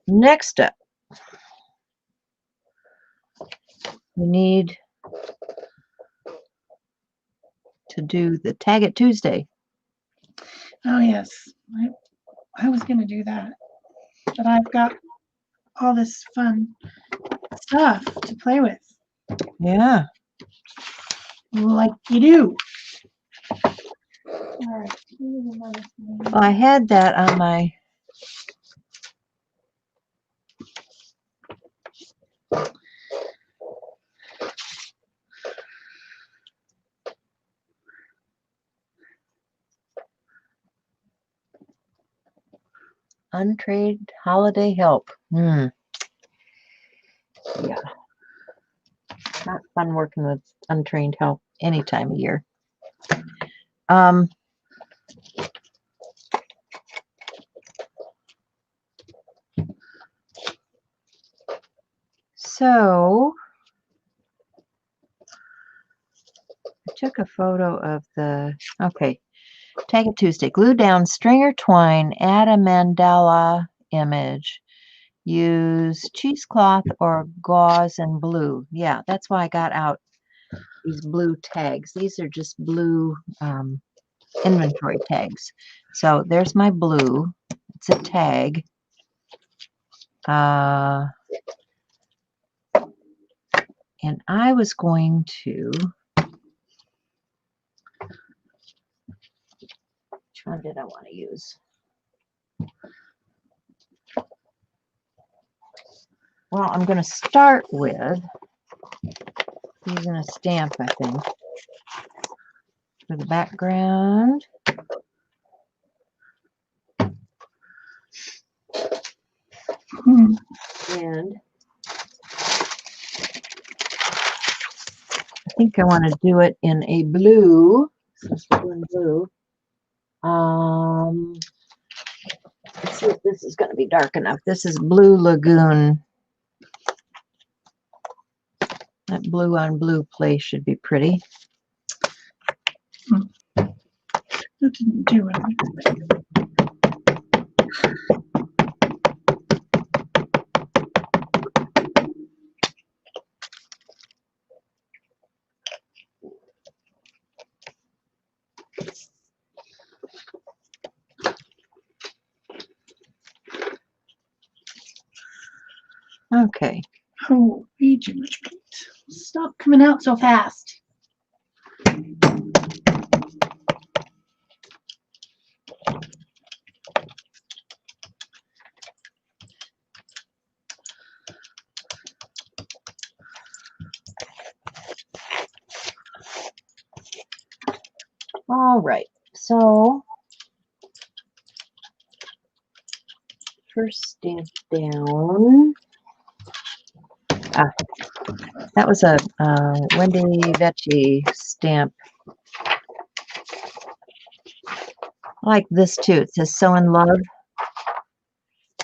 Speaker 1: next up, we need to do the Tag It Tuesday.
Speaker 2: Oh, yes. I was going to do that. But I've got all this fun stuff to play with.
Speaker 1: Yeah.
Speaker 2: Like you do. All right.
Speaker 1: Well, I had that on my untrained holiday help. Yeah. Not fun working with untrained help any time of year. So I took a photo of the, okay, Tag It Tuesday. Glue down stringer twine, add a mandala image. Use cheesecloth or gauze and blue. Yeah, that's why I got out these blue tags. These are just blue inventory tags. So there's my blue. It's a tag. And I was going to, which one did I want to use? Well, I'm going to start with using a stamp, I think, for the background. And I think I want to do it in a blue. This is in blue. Let's see if this is going to be dark enough. This is Blue Lagoon. That blue on blue place should be pretty.
Speaker 2: That didn't do it.
Speaker 1: Okay.
Speaker 2: Oh, way too much paint. Stop coming out so fast.
Speaker 1: All right. So first stamp down. That was a Wendy Vecchi stamp. I like this too. It says "So in Love."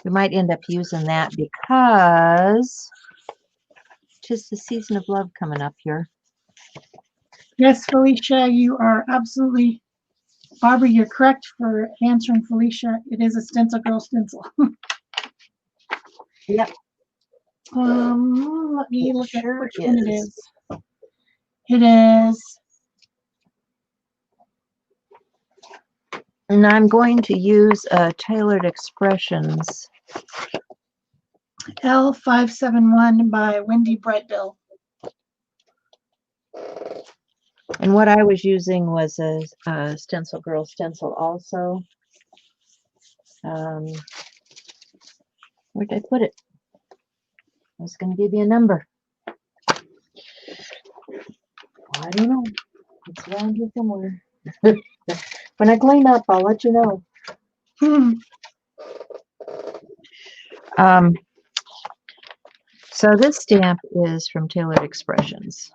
Speaker 1: We might end up using that because 'tis the season of love coming up here.
Speaker 2: Yes, Felicia, you are absolutely, Barbara, you're correct for answering Felicia. It is a stencil girl stencil.
Speaker 1: Yep.
Speaker 2: Let me look at
Speaker 1: Sure
Speaker 2: which one it
Speaker 1: is.
Speaker 2: is. It is,
Speaker 1: And I'm going to use Tailored Expressions.
Speaker 2: L571 by Wendy Brightbill.
Speaker 1: And what I was using was a Stencil Girl stencil also. Where'd I put it? I was going to give you a number. I don't know. It's around here somewhere. When I clean up, I'll let you know. So this stamp is from Tailored Expressions.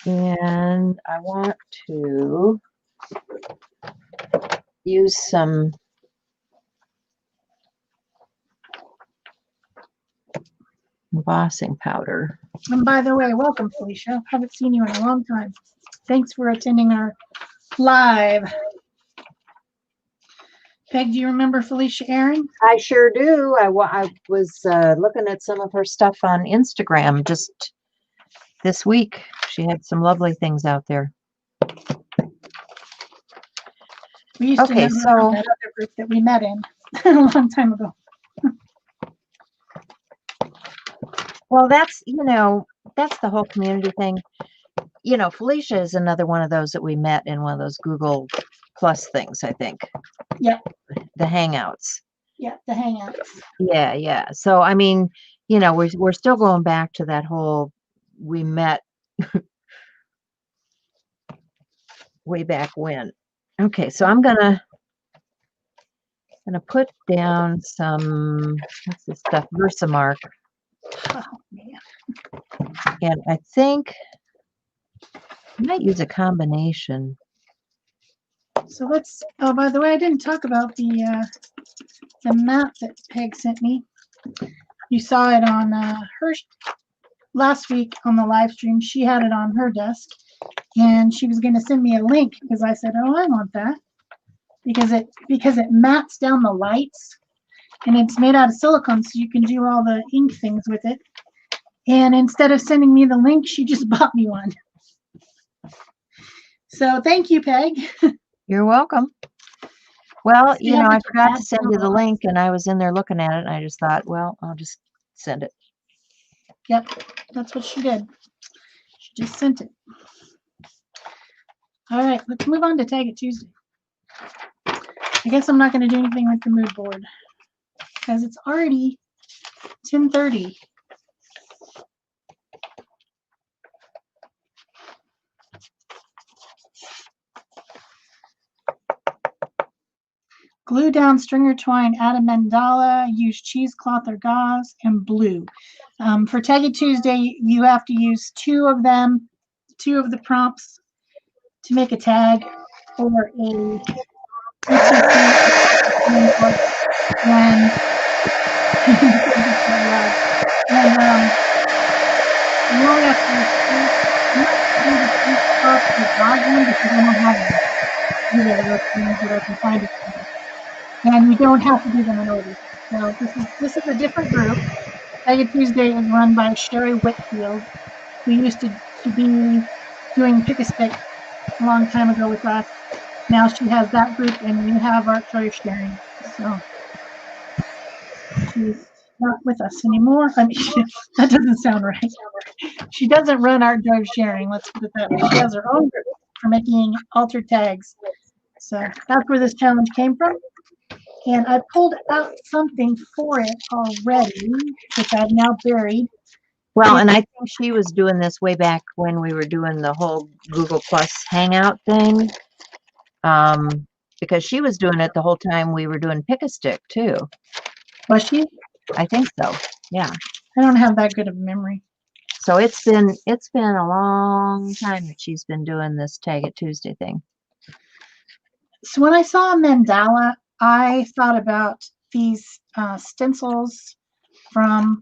Speaker 1: And I want to use some embossing powder.
Speaker 2: And by the way, welcome, Felicia. Haven't seen you in a long time. Thanks for attending our live. Peg, do you remember Felicia Aaron?
Speaker 1: I sure do. I was looking at some of her stuff on Instagram just this week. She had some lovely things out there.
Speaker 2: We used to know her from that other group that we met in a long time ago.
Speaker 1: Well, that's, that's the whole community thing. Felicia is another one of those that we met in one of those Google Plus things, I think.
Speaker 2: Yep.
Speaker 1: The Hangouts.
Speaker 2: Yeah, the Hangouts.
Speaker 1: Yeah, yeah. So, I mean, we're still going back to that whole, we met way back when. Okay, so I'm gonna put down some, what's this stuff, Versamark.
Speaker 2: Oh, man.
Speaker 1: And I think I might use a combination.
Speaker 2: So let's, oh, by the way, I didn't talk about the map that Peg sent me. You saw it on her last week on the live stream. She had it on her desk and she was going to send me a link because I said, oh, I want that because it mattes down the lights and it's made out of silicone so you can do all the ink things with it. And instead of sending me the link, she just bought me one. So thank you, Peg.
Speaker 1: You're welcome. Well, I forgot to send you the link and I was in there looking at it and I just thought, well, I'll just send it.
Speaker 2: Yep, that's what she did. She just sent it. All right, let's move on to Tag It Tuesday. I guess I'm not going to do anything with the mood board because it's already 10:30. Glue down stringer twine, add a mandala, use cheesecloth or gauze, and blue. For Tag It Tuesday, you have to use two of them, two of the prompts to make a tag or a and you only have to use because I don't have them. That I can find it. And you don't have to do them in order. So this is a different group. Tag It Tuesday is run by Sherry Whitfield, who used to be doing Pick a Stick a long time ago with us. Now she has that group, and we have Art Joy Sharing. So she's not with us anymore. I mean, that doesn't sound right. She doesn't run Art Joy Sharing. Let's put it that way. She has her own group for making altered tags. So that's where this challenge came from. And I pulled out something for it already, which I've now buried.
Speaker 1: Well, and I think she was doing this way back when we were doing the whole Google Plus Hangout thing. Because she was doing it the whole time we were doing Pick a Stick too.
Speaker 2: Was she?
Speaker 1: I think so. Yeah.
Speaker 2: I don't have that good of a memory.
Speaker 1: So it's been a long time that she's been doing this Tag It Tuesday thing.
Speaker 2: So when I saw a mandala, I thought about these stencils from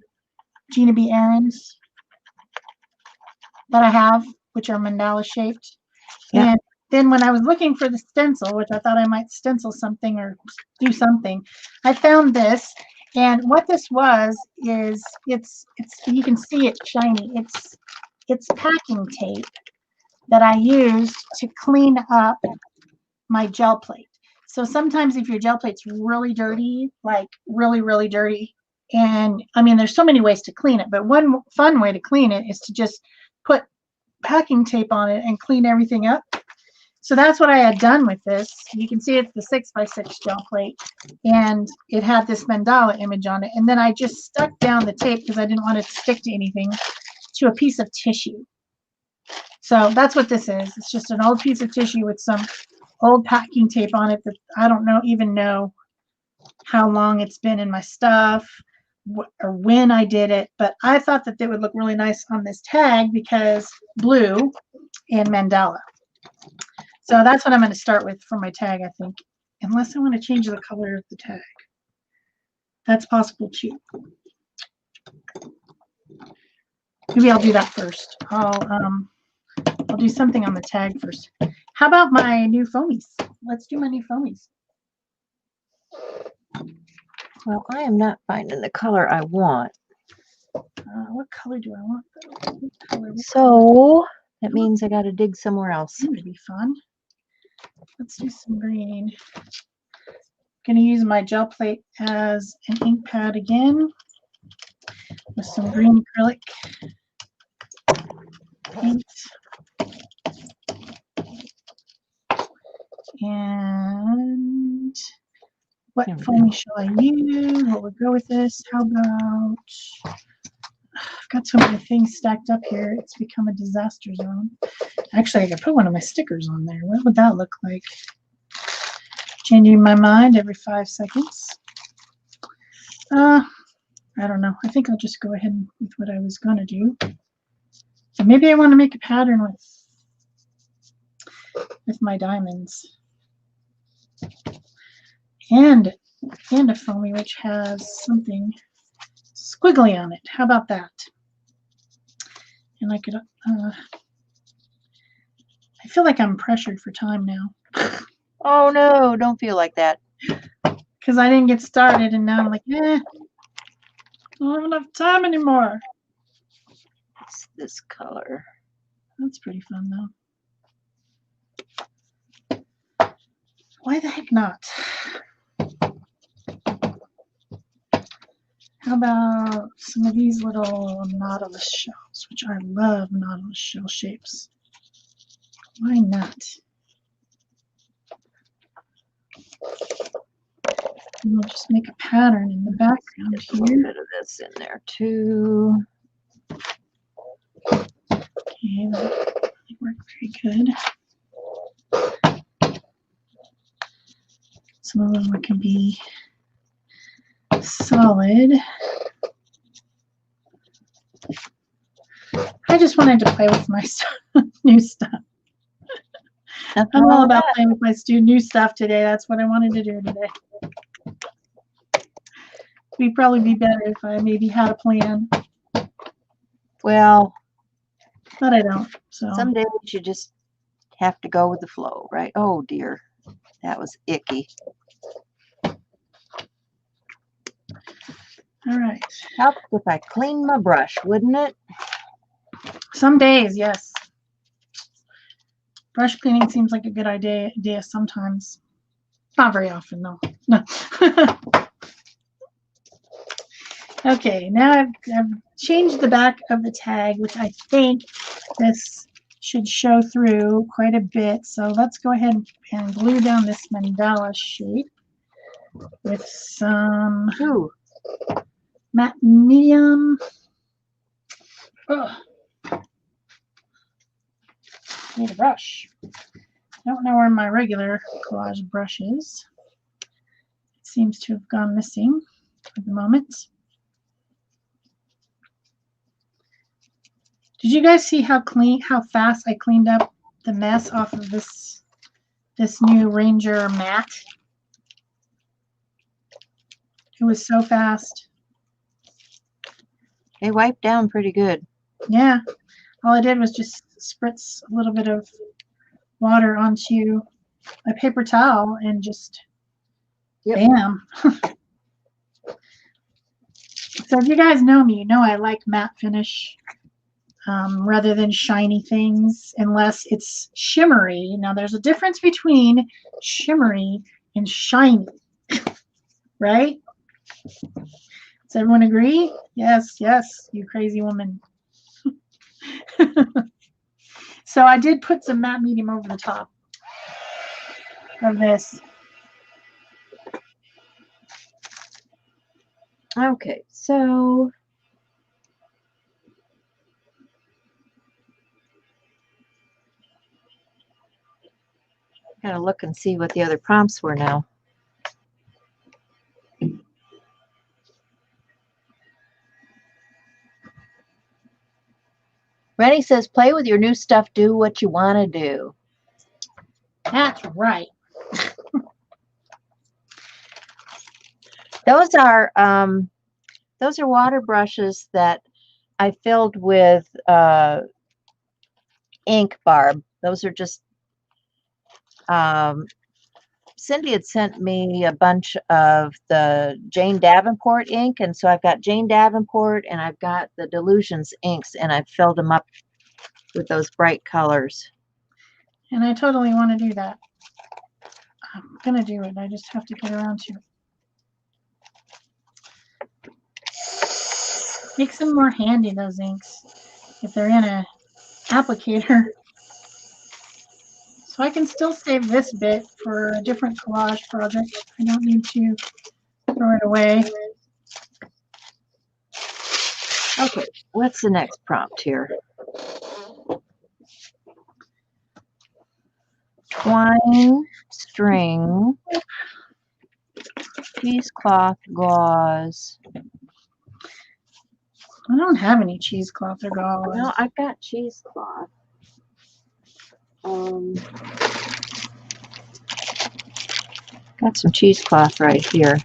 Speaker 2: Gina B. Aaron's that I have, which are mandala shaped.
Speaker 1: Yeah.
Speaker 2: And then when I was looking for the stencil, which I thought I might stencil something or do something, I found this. And what this was is it's you can see it shiny. It's packing tape that I used to clean up my gel plate. So sometimes if your gel plate's really dirty, like really, really dirty, and I mean, there's so many ways to clean it, but one fun way to clean it is to just put packing tape on it and clean everything up. So that's what I had done with this. You can see it's the 6x6 gel plate, and it had this mandala image on it. And then I just stuck down the tape because I didn't want it to stick to anything, to a piece of tissue. So that's what this is. It's just an old piece of tissue with some old packing tape on it that I don't even know how long it's been in my stuff or when I did it, but I thought that they would look really nice on this tag because blue and mandala. So that's what I'm going to start with for my tag, I think, unless I want to change the color of the tag. That's possible too. Maybe I'll do that first. I'll do something on the tag first. How about my new foamies? Let's do my new foamies.
Speaker 1: Well, I am not finding the color I want.
Speaker 2: What color do I want though?
Speaker 1: So that means I got to dig somewhere else.
Speaker 2: That would be fun. Let's do some green. I'm going to use my gel plate as an ink pad again with some green acrylic paint. And what foamy shall I use? What would go with this? How about, I've got so many things stacked up here. It's become a disaster zone. Actually, I could put one of my stickers on there. What would that look like? Changing my mind every 5 seconds. I don't know. I think I'll just go ahead with what I was going to do. So maybe I want to make a pattern with my diamonds. And a foamy which has something squiggly on it. How about that? And I could, I feel like I'm pressured for time now.
Speaker 1: Oh no, don't feel like that.
Speaker 2: Because I didn't get started and now I'm like, I don't have enough time anymore.
Speaker 1: It's this color.
Speaker 2: That's pretty fun though. Why the heck not? How about some of these little nautilus shells, which I love nautilus shell shapes. Why not? And we'll just make a pattern in the background
Speaker 1: There's a little
Speaker 2: here.
Speaker 1: bit of this in there too.
Speaker 2: Okay, that worked very good. Some of them can be solid. I just wanted to play with my new stuff. I'm all about playing with my new stuff today. That's what I wanted to do today. It'd probably be better if I maybe had a plan.
Speaker 1: Well,
Speaker 2: but I don't. So
Speaker 1: some days you just have to go with the flow, right? Oh dear, that was icky.
Speaker 2: All right.
Speaker 1: Help if I clean my brush, wouldn't it?
Speaker 2: Some days, yes. Brush cleaning seems like a good idea sometimes. Not very often, though. No. Okay, now I've changed the back of the tag, which I think this should show through quite a bit. So let's go ahead and glue down this mandala shape with some matte medium. Ugh. Need a brush. Don't know where my regular collage brush is. It seems to have gone missing for the moment. Did you guys see how fast I cleaned up the mess off of this new Ranger mat? It was so fast.
Speaker 1: They wiped down pretty good.
Speaker 2: Yeah. All I did was just spritz a little bit of water onto a paper towel and just bam. So if you guys know me, you know I like matte finish rather than shiny things unless it's shimmery. Now there's a difference between shimmery and shiny, right? Does everyone agree? Yes, yes, you crazy woman. So I did put some matte medium over the top of this.
Speaker 1: Okay, so gotta look and see what the other prompts were now. Rennie says, play with your new stuff, do what you want to do.
Speaker 2: That's right.
Speaker 1: Those are water brushes that I filled with ink, Barb. Those are just Cindy had sent me a bunch of the Jane Davenport ink, and so I've got Jane Davenport and I've got the Delusions inks, and I've filled them up with those bright colors.
Speaker 2: And I totally want to do that. I'm gonna do it. I just have to get around to it. Makes them more handy, those inks, if they're in a applicator. So I can still save this bit for a different collage project. I don't need to throw it away.
Speaker 1: Okay, what's the next prompt here? Twine, string, cheesecloth, gauze.
Speaker 2: I don't have any cheesecloth or gauze.
Speaker 1: No, I've got cheesecloth. Got some cheesecloth right here.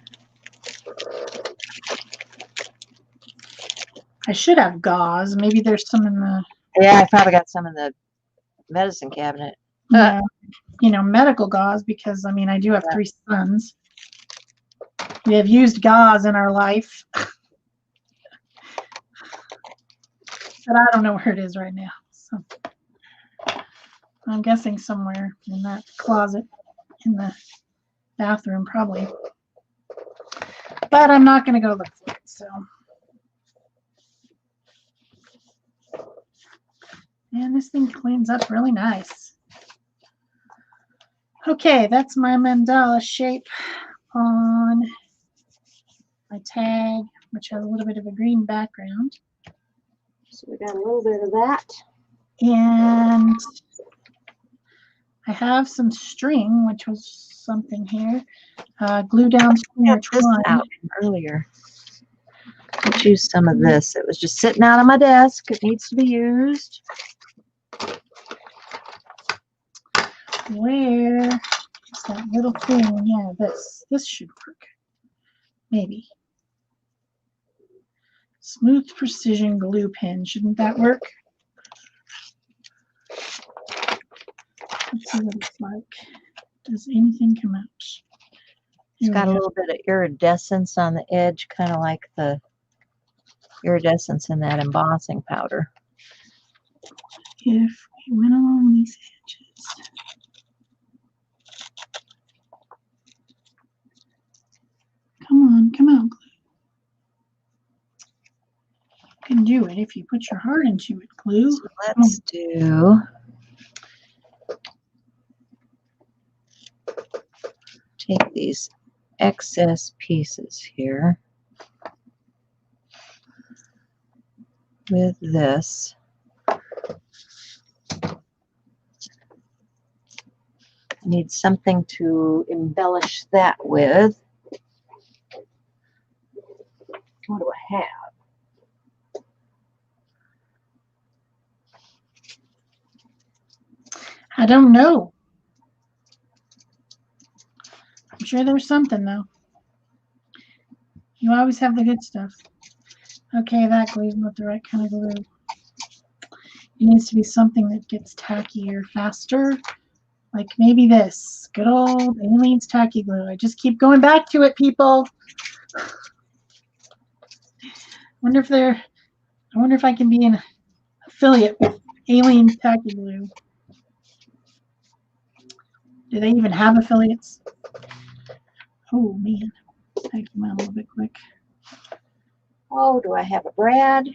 Speaker 2: I should have gauze. Maybe there's some in the...
Speaker 1: Yeah, I probably got some in the medicine cabinet.
Speaker 2: Yeah, you know, medical gauze, because, I mean, I do have 3 sons. We have used gauze in our life. But I don't know where it is right now. So I'm guessing somewhere in that closet in the bathroom, probably. But I'm not going to go look for it. So, and this thing cleans up really nice. Okay, that's my mandala shape on my tag, which has a little bit of a green background.
Speaker 1: So we got a little bit of that.
Speaker 2: And I have some string, which was something here. Glue down string or twine.
Speaker 1: Out earlier. Let's use some of this. It was just sitting out on my desk. It needs to be used.
Speaker 2: Where is that little thing? Yeah, this should work. Maybe. Smooth precision glue pen. Shouldn't that work? Let's see what it's like. Does anything come out?
Speaker 1: It's got a little bit of iridescence on the edge, kind of like the iridescence in that embossing powder.
Speaker 2: If we went along these edges. Come on, glue. You can do it if you put your heart into it, glue.
Speaker 1: So let's do take these excess pieces here. with this. I need something to embellish that with. What do I have?
Speaker 2: I don't know. I'm sure there's something though. You always have the good stuff. Okay, that glue's not the right kind of glue. It needs to be something that gets tackier faster. Like maybe this. Good old Aleene's tacky glue. I just keep going back to it, people. I wonder if I can be an affiliate with Aleene's tacky glue. Do they even have affiliates? Oh man, that came out a little bit quick.
Speaker 1: Oh, do I have a brad?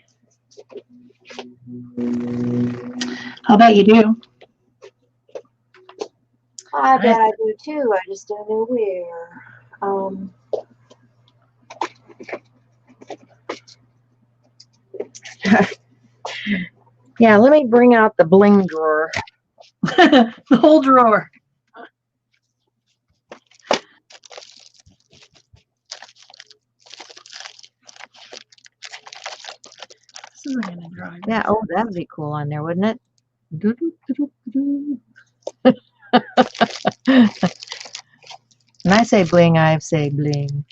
Speaker 2: I'll bet you do.
Speaker 1: I bet I do too. I just don't know where. Yeah, let me bring out the bling drawer.
Speaker 2: The whole drawer. This isn't gonna dry.
Speaker 1: Yeah, oh, that would be cool on there, wouldn't it? When I say bling, I say bling.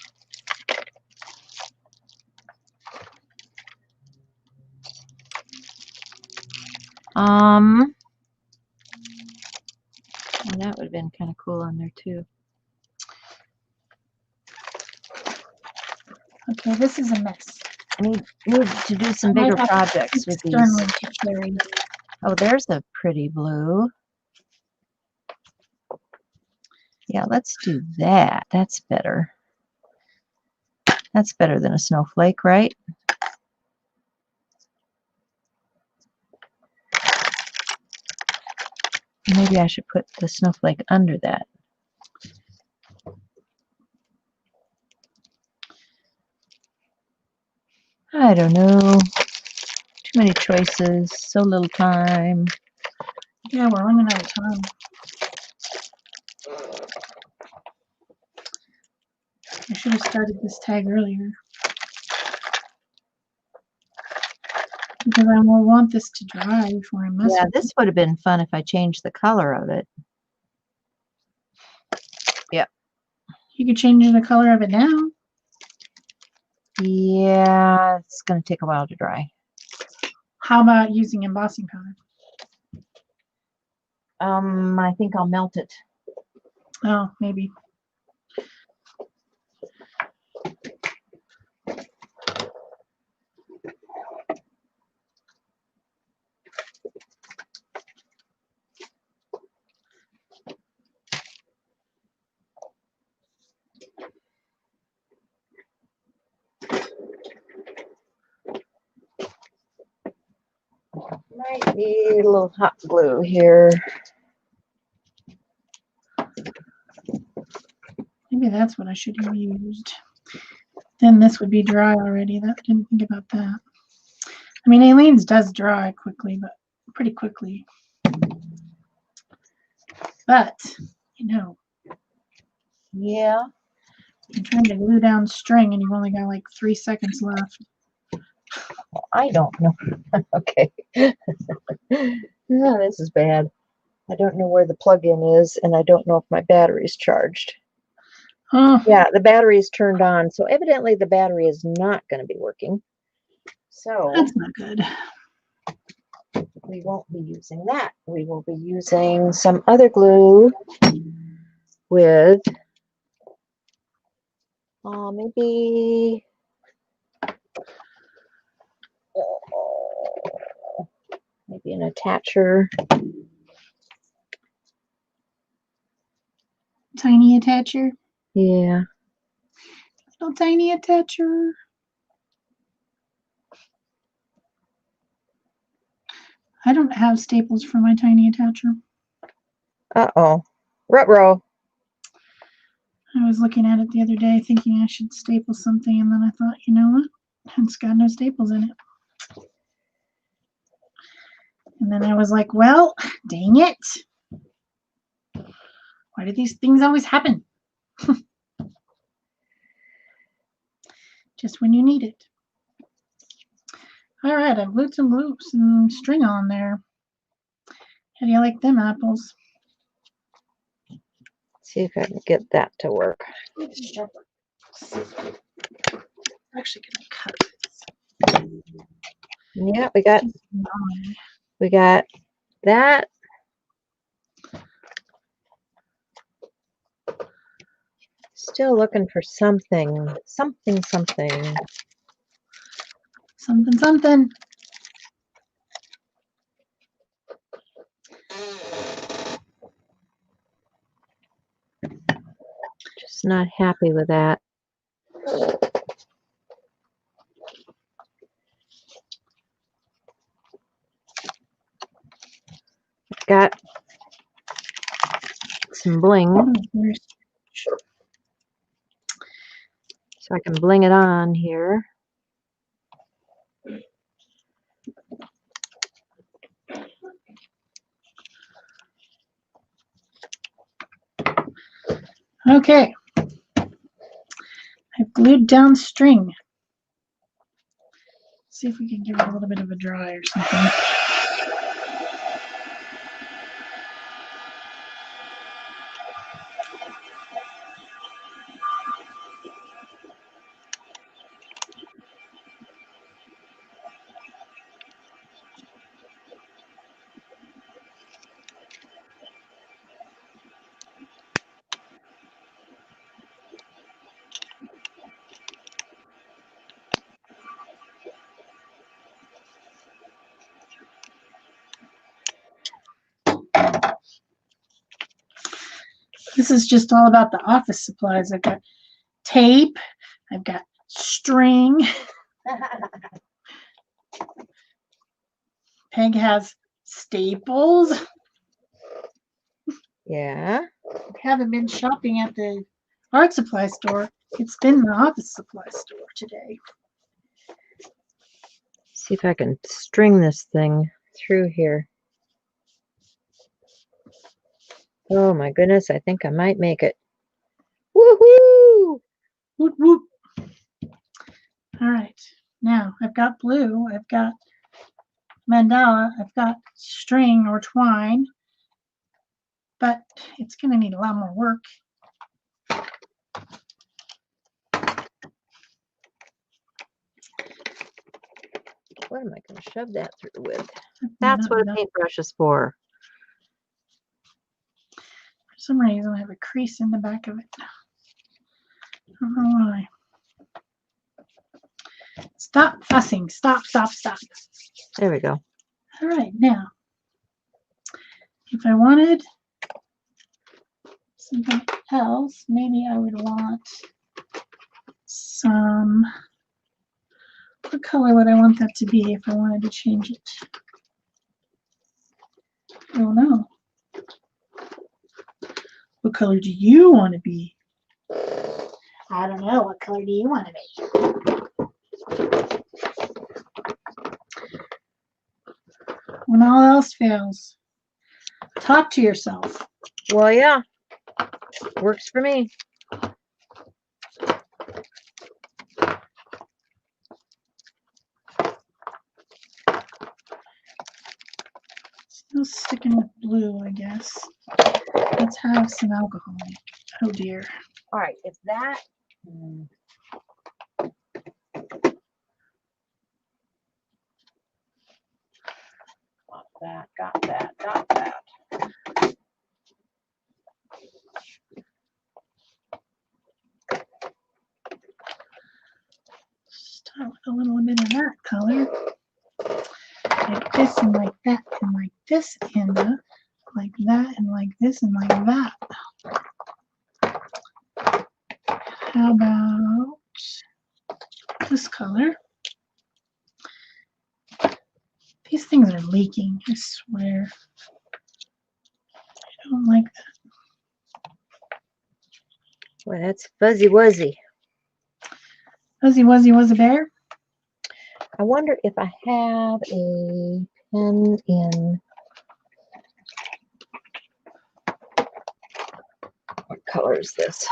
Speaker 1: And that would have been kind of cool on there too.
Speaker 2: Okay, this is a mess.
Speaker 1: I need to do some bigger projects with these. Oh, there's a pretty blue. Yeah, let's do that. That's better. That's better than a snowflake, right? Maybe I should put the snowflake under that. I don't know. Too many choices, so little time.
Speaker 2: Yeah, we're running out of time. I should have started this tag earlier. Because I will want this to dry before I mess with it.
Speaker 1: Yeah, this would have been fun if I changed the color of it. Yep.
Speaker 2: You could change the color of it now.
Speaker 1: Yeah, it's going to take a while to dry.
Speaker 2: How about using embossing powder?
Speaker 1: I think I'll melt it.
Speaker 2: Oh, maybe.
Speaker 1: Might need a little hot glue here.
Speaker 2: Maybe that's what I should have used. Then this would be dry already. I didn't think about that. I mean, Aleene's does dry quickly, but pretty quickly. But, you know.
Speaker 1: Yeah.
Speaker 2: You're trying to glue down string and you've only got like 3 seconds left.
Speaker 1: I don't know. Okay. No, this is bad. I don't know where the plug-in is, and I don't know if my battery's charged.
Speaker 2: Oh.
Speaker 1: Yeah, the battery is turned on, so evidently the battery is not going to be working. So
Speaker 2: that's not good.
Speaker 1: We won't be using that. We will be using some other glue with maybe an attacher.
Speaker 2: Tiny attacher?
Speaker 1: Yeah.
Speaker 2: Little tiny attacher. I don't have staples for my tiny attacher.
Speaker 1: Uh-oh. Ruh-roh.
Speaker 2: I was looking at it the other day thinking I should staple something, and then I thought, you know what? It's got no staples in it. And then I was like, well, dang it. Why do these things always happen? Just when you need it. All right, I've glued some string on there. How do you like them apples?
Speaker 1: See if I can get that to work.
Speaker 2: I'm actually gonna cut this.
Speaker 1: Yeah, we got that. Still looking for something. Something. Just not happy with that. Got some bling, so I can bling it on here.
Speaker 2: Okay. I've glued down string. See if we can give it a little bit of a dry or something. This is just all about the office supplies. I've got tape. I've got string. Peg has staples.
Speaker 1: Yeah.
Speaker 2: I haven't been shopping at the art supply store. It's been the office supply store today.
Speaker 1: See if I can string this thing through here. Oh my goodness, I think I might make it. Woohoo!
Speaker 2: Whoop, whoop. All right, now I've got blue, I've got mandala, I've got string or twine, but it's going to need a lot more work.
Speaker 1: What am I going to shove that through with? That's what a paintbrush is for.
Speaker 2: For some reason, I have a crease in the back of it. I don't know why. Stop fussing. Stop.
Speaker 1: There we go.
Speaker 2: All right, now, if I wanted something else, maybe I would want some, what color would I want that to be if I wanted to change it? I don't know. What color do you want to be? I don't know. What color do you want to be? When all else fails, talk to yourself.
Speaker 1: Well, yeah. Works for me.
Speaker 2: Still sticking with blue, I guess. Let's have some alcohol. Oh dear.
Speaker 1: All right, if that. Got that.
Speaker 2: Start with a little bit of that color. Like this and like that and like this and like that and like this and like that. How about this color? These things are leaking, I swear. I don't like that.
Speaker 1: Well, that's fuzzy wuzzy.
Speaker 2: Fuzzy Wuzzy was a bear?
Speaker 1: I wonder if I have a pen in. What color is this?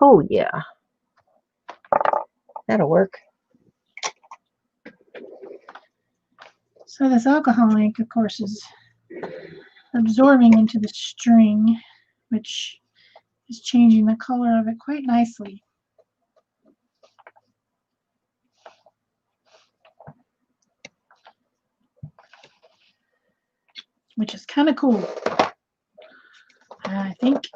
Speaker 1: Oh, yeah. That'll work.
Speaker 2: So this alcohol ink, of course, is absorbing into the string, which is changing the color of it quite nicely. Which is kind of cool, I think.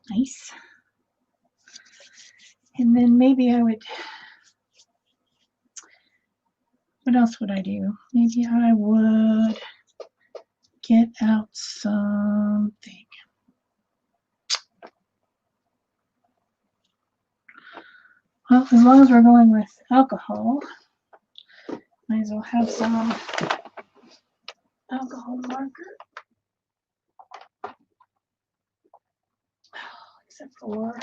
Speaker 2: Nice. And then maybe I would, what else would I do? Maybe I would get out something. Well, as long as we're going with alcohol, might as well have some alcohol marker. Except for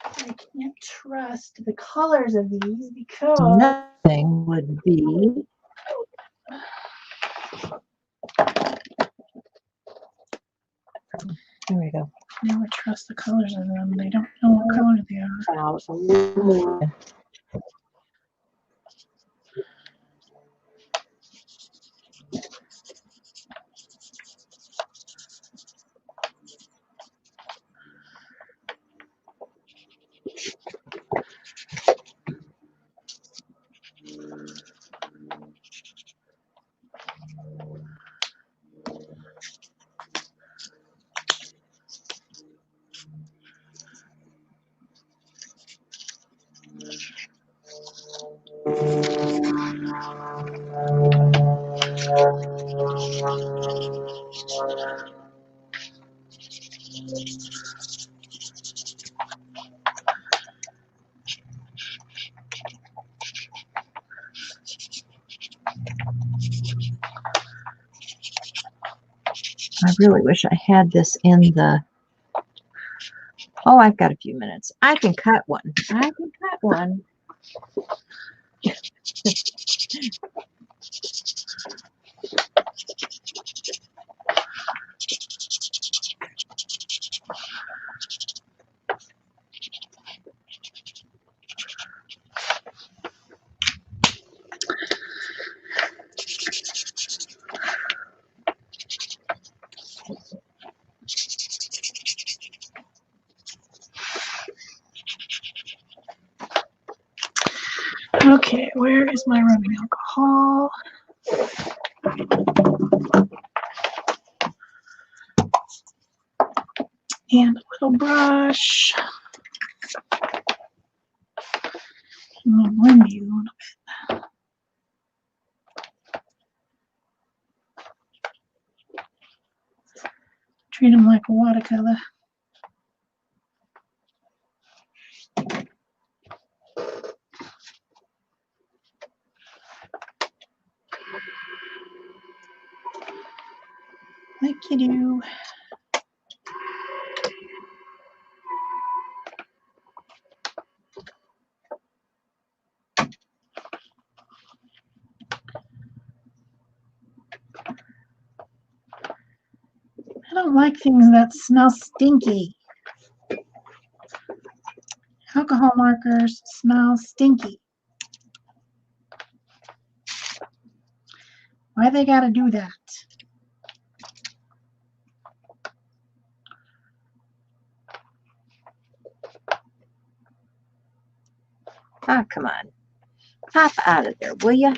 Speaker 2: I can't trust the colors of these because
Speaker 1: Nothing would be. There we go.
Speaker 2: never trust the colors of them. They don't know what color they are.
Speaker 1: About a little more. I really wish I had this in the. Oh, I've got a few minutes. I can cut one. I can cut one.
Speaker 2: Okay, where is my rubbing alcohol? And a little brush. I'm going to blend these a little bit. Treat them like watercolor. Like you do. I don't like things that smell stinky. Alcohol markers smell stinky. Why they gotta do that?
Speaker 1: Ah, come on. Pop out of there, will ya?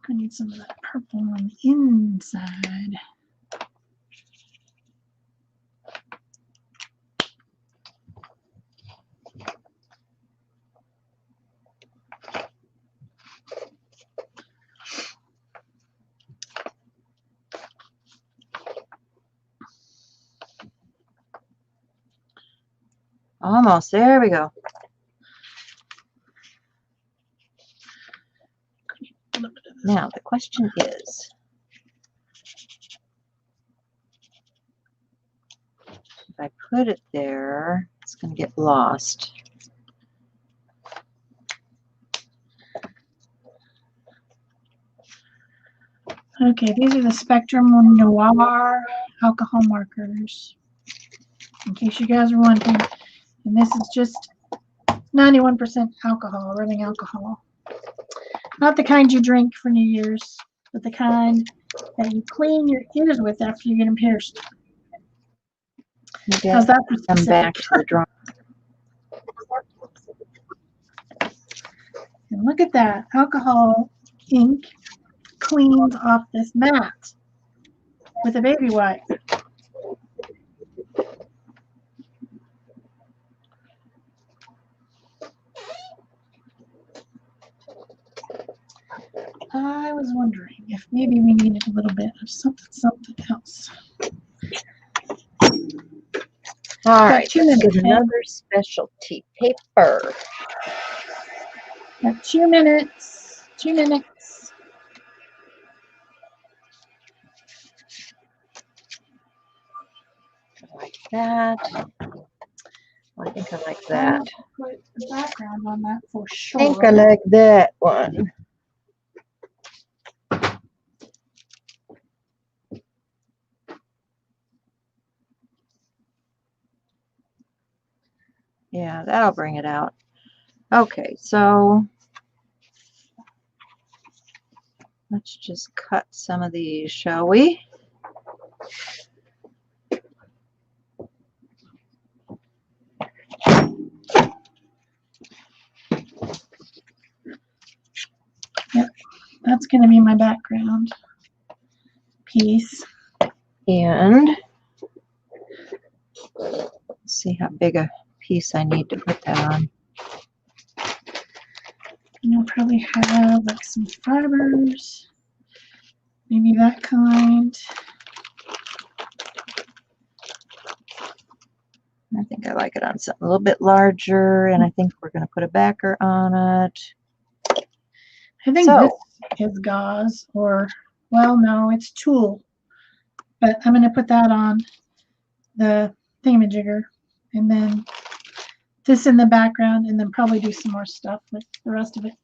Speaker 2: I need some of that purple on the inside.
Speaker 1: Almost. There we go. Now, the question is, if I put it there, it's going to get lost.
Speaker 2: Okay, these are the Spectrum Noir alcohol markers, in case you guys are wondering. And this is just 91% alcohol, rubbing alcohol. Not the kind you drink for New Year's, but the kind that you clean your ears with after you get them pierced.
Speaker 1: Okay.
Speaker 2: How's that for
Speaker 1: Come
Speaker 2: specific?
Speaker 1: back to the drawing.
Speaker 2: And look at that. Alcohol ink cleans off this mat with a baby wipe. I was wondering if maybe we needed a little bit of something else.
Speaker 1: All right,
Speaker 2: 2
Speaker 1: let's
Speaker 2: minutes.
Speaker 1: get another specialty paper.
Speaker 2: Got 2 minutes. 2 minutes.
Speaker 1: Like that. I think I like that.
Speaker 2: Put the background on that for
Speaker 1: I
Speaker 2: sure.
Speaker 1: think I like that one. Yeah, that'll bring it out. Okay, so let's just cut some of these, shall we?
Speaker 2: Yep, that's going to be my background piece.
Speaker 1: And let's see how big a piece I need to put that on.
Speaker 2: And you'll probably have like some fibers, maybe that kind.
Speaker 1: I think I like it on something a little bit larger, and I think we're going to put a backer on it.
Speaker 2: I think this is gauze, or, well, no, it's tulle. But I'm going to put that on the thingamajigger, and then this in the background, and then probably do some more stuff with the rest of it.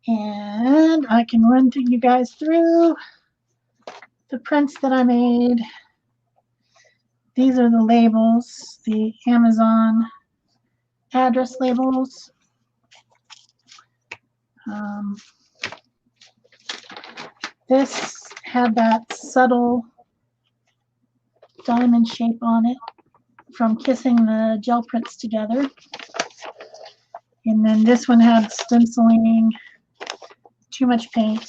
Speaker 2: And I can run you guys through the prints that I made. These are the labels, the Amazon address labels. This had that subtle diamond shape on it from kissing the gel prints together. And then this one had stenciling, too much paint.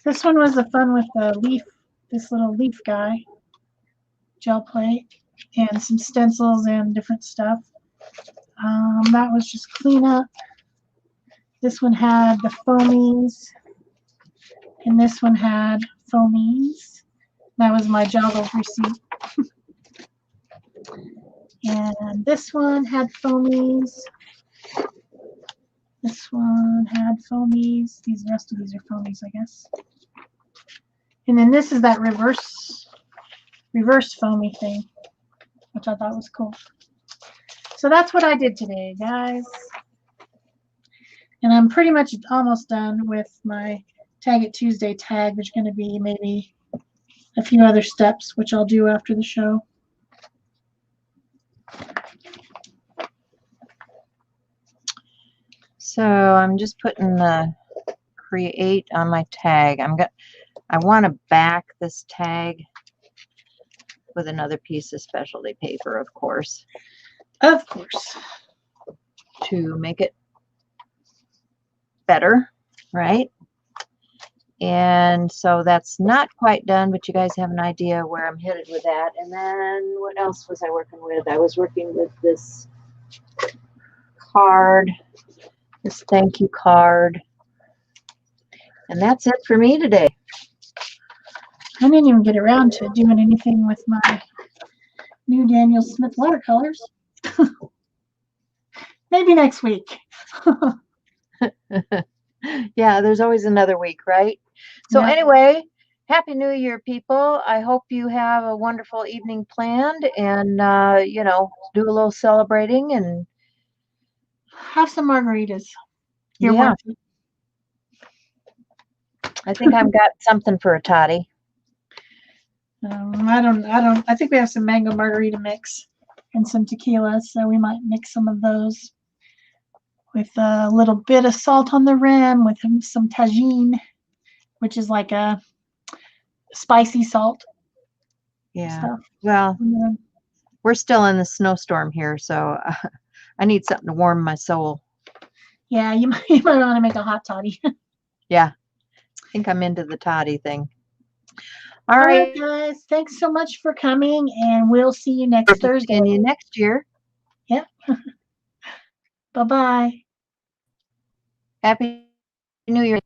Speaker 2: This one was the fun with the leaf, this little leaf guy, gel plate, and some stencils and different stuff. That was just cleanup. This one had the foamies, and this one had foamies. That was my Joggle receipt. And this one had foamies. This one had foamies. The rest of these are foamies, I guess. And then this is that reverse foamy thing, which I thought was cool. So that's what I did today, guys. And I'm pretty much almost done with my Tag It Tuesday tag. There's going to be maybe a few other steps, which I'll do after the show.
Speaker 1: So I'm just putting the create on my tag. I want to back this tag with another piece of specialty paper, of course.
Speaker 2: Of course.
Speaker 1: To make it better, right? And so that's not quite done, but you guys have an idea where I'm headed with that. And then what else was I working with? I was working with this card, this thank you card. And that's it for me today.
Speaker 2: I didn't even get around to doing anything with my new Daniel Smith watercolors. Maybe next week.
Speaker 1: Yeah, there's always another week, right? So
Speaker 2: Yeah.
Speaker 1: anyway, Happy New Year, people. I hope you have a wonderful evening planned and, you know, do a little celebrating and
Speaker 2: Have some margaritas. You're
Speaker 1: yeah,
Speaker 2: worth it.
Speaker 1: I think I've got something for a toddy.
Speaker 2: I think we have some mango margarita mix and some tequila, so we might mix some of those with a little bit of salt on the rim with some tagine, which is like a spicy salt
Speaker 1: Yeah.
Speaker 2: stuff.
Speaker 1: Well,
Speaker 2: Yeah.
Speaker 1: we're still in the snowstorm here, so I need something to warm my soul.
Speaker 2: Yeah, you might want to make a hot toddy.
Speaker 1: Yeah. I think I'm into the toddy thing.
Speaker 2: All
Speaker 1: All
Speaker 2: right,
Speaker 1: right.
Speaker 2: guys. Thanks so much for coming, and we'll see you next Thursday.
Speaker 1: See you next year.
Speaker 2: Yep. Bye-bye.
Speaker 1: Happy New Year.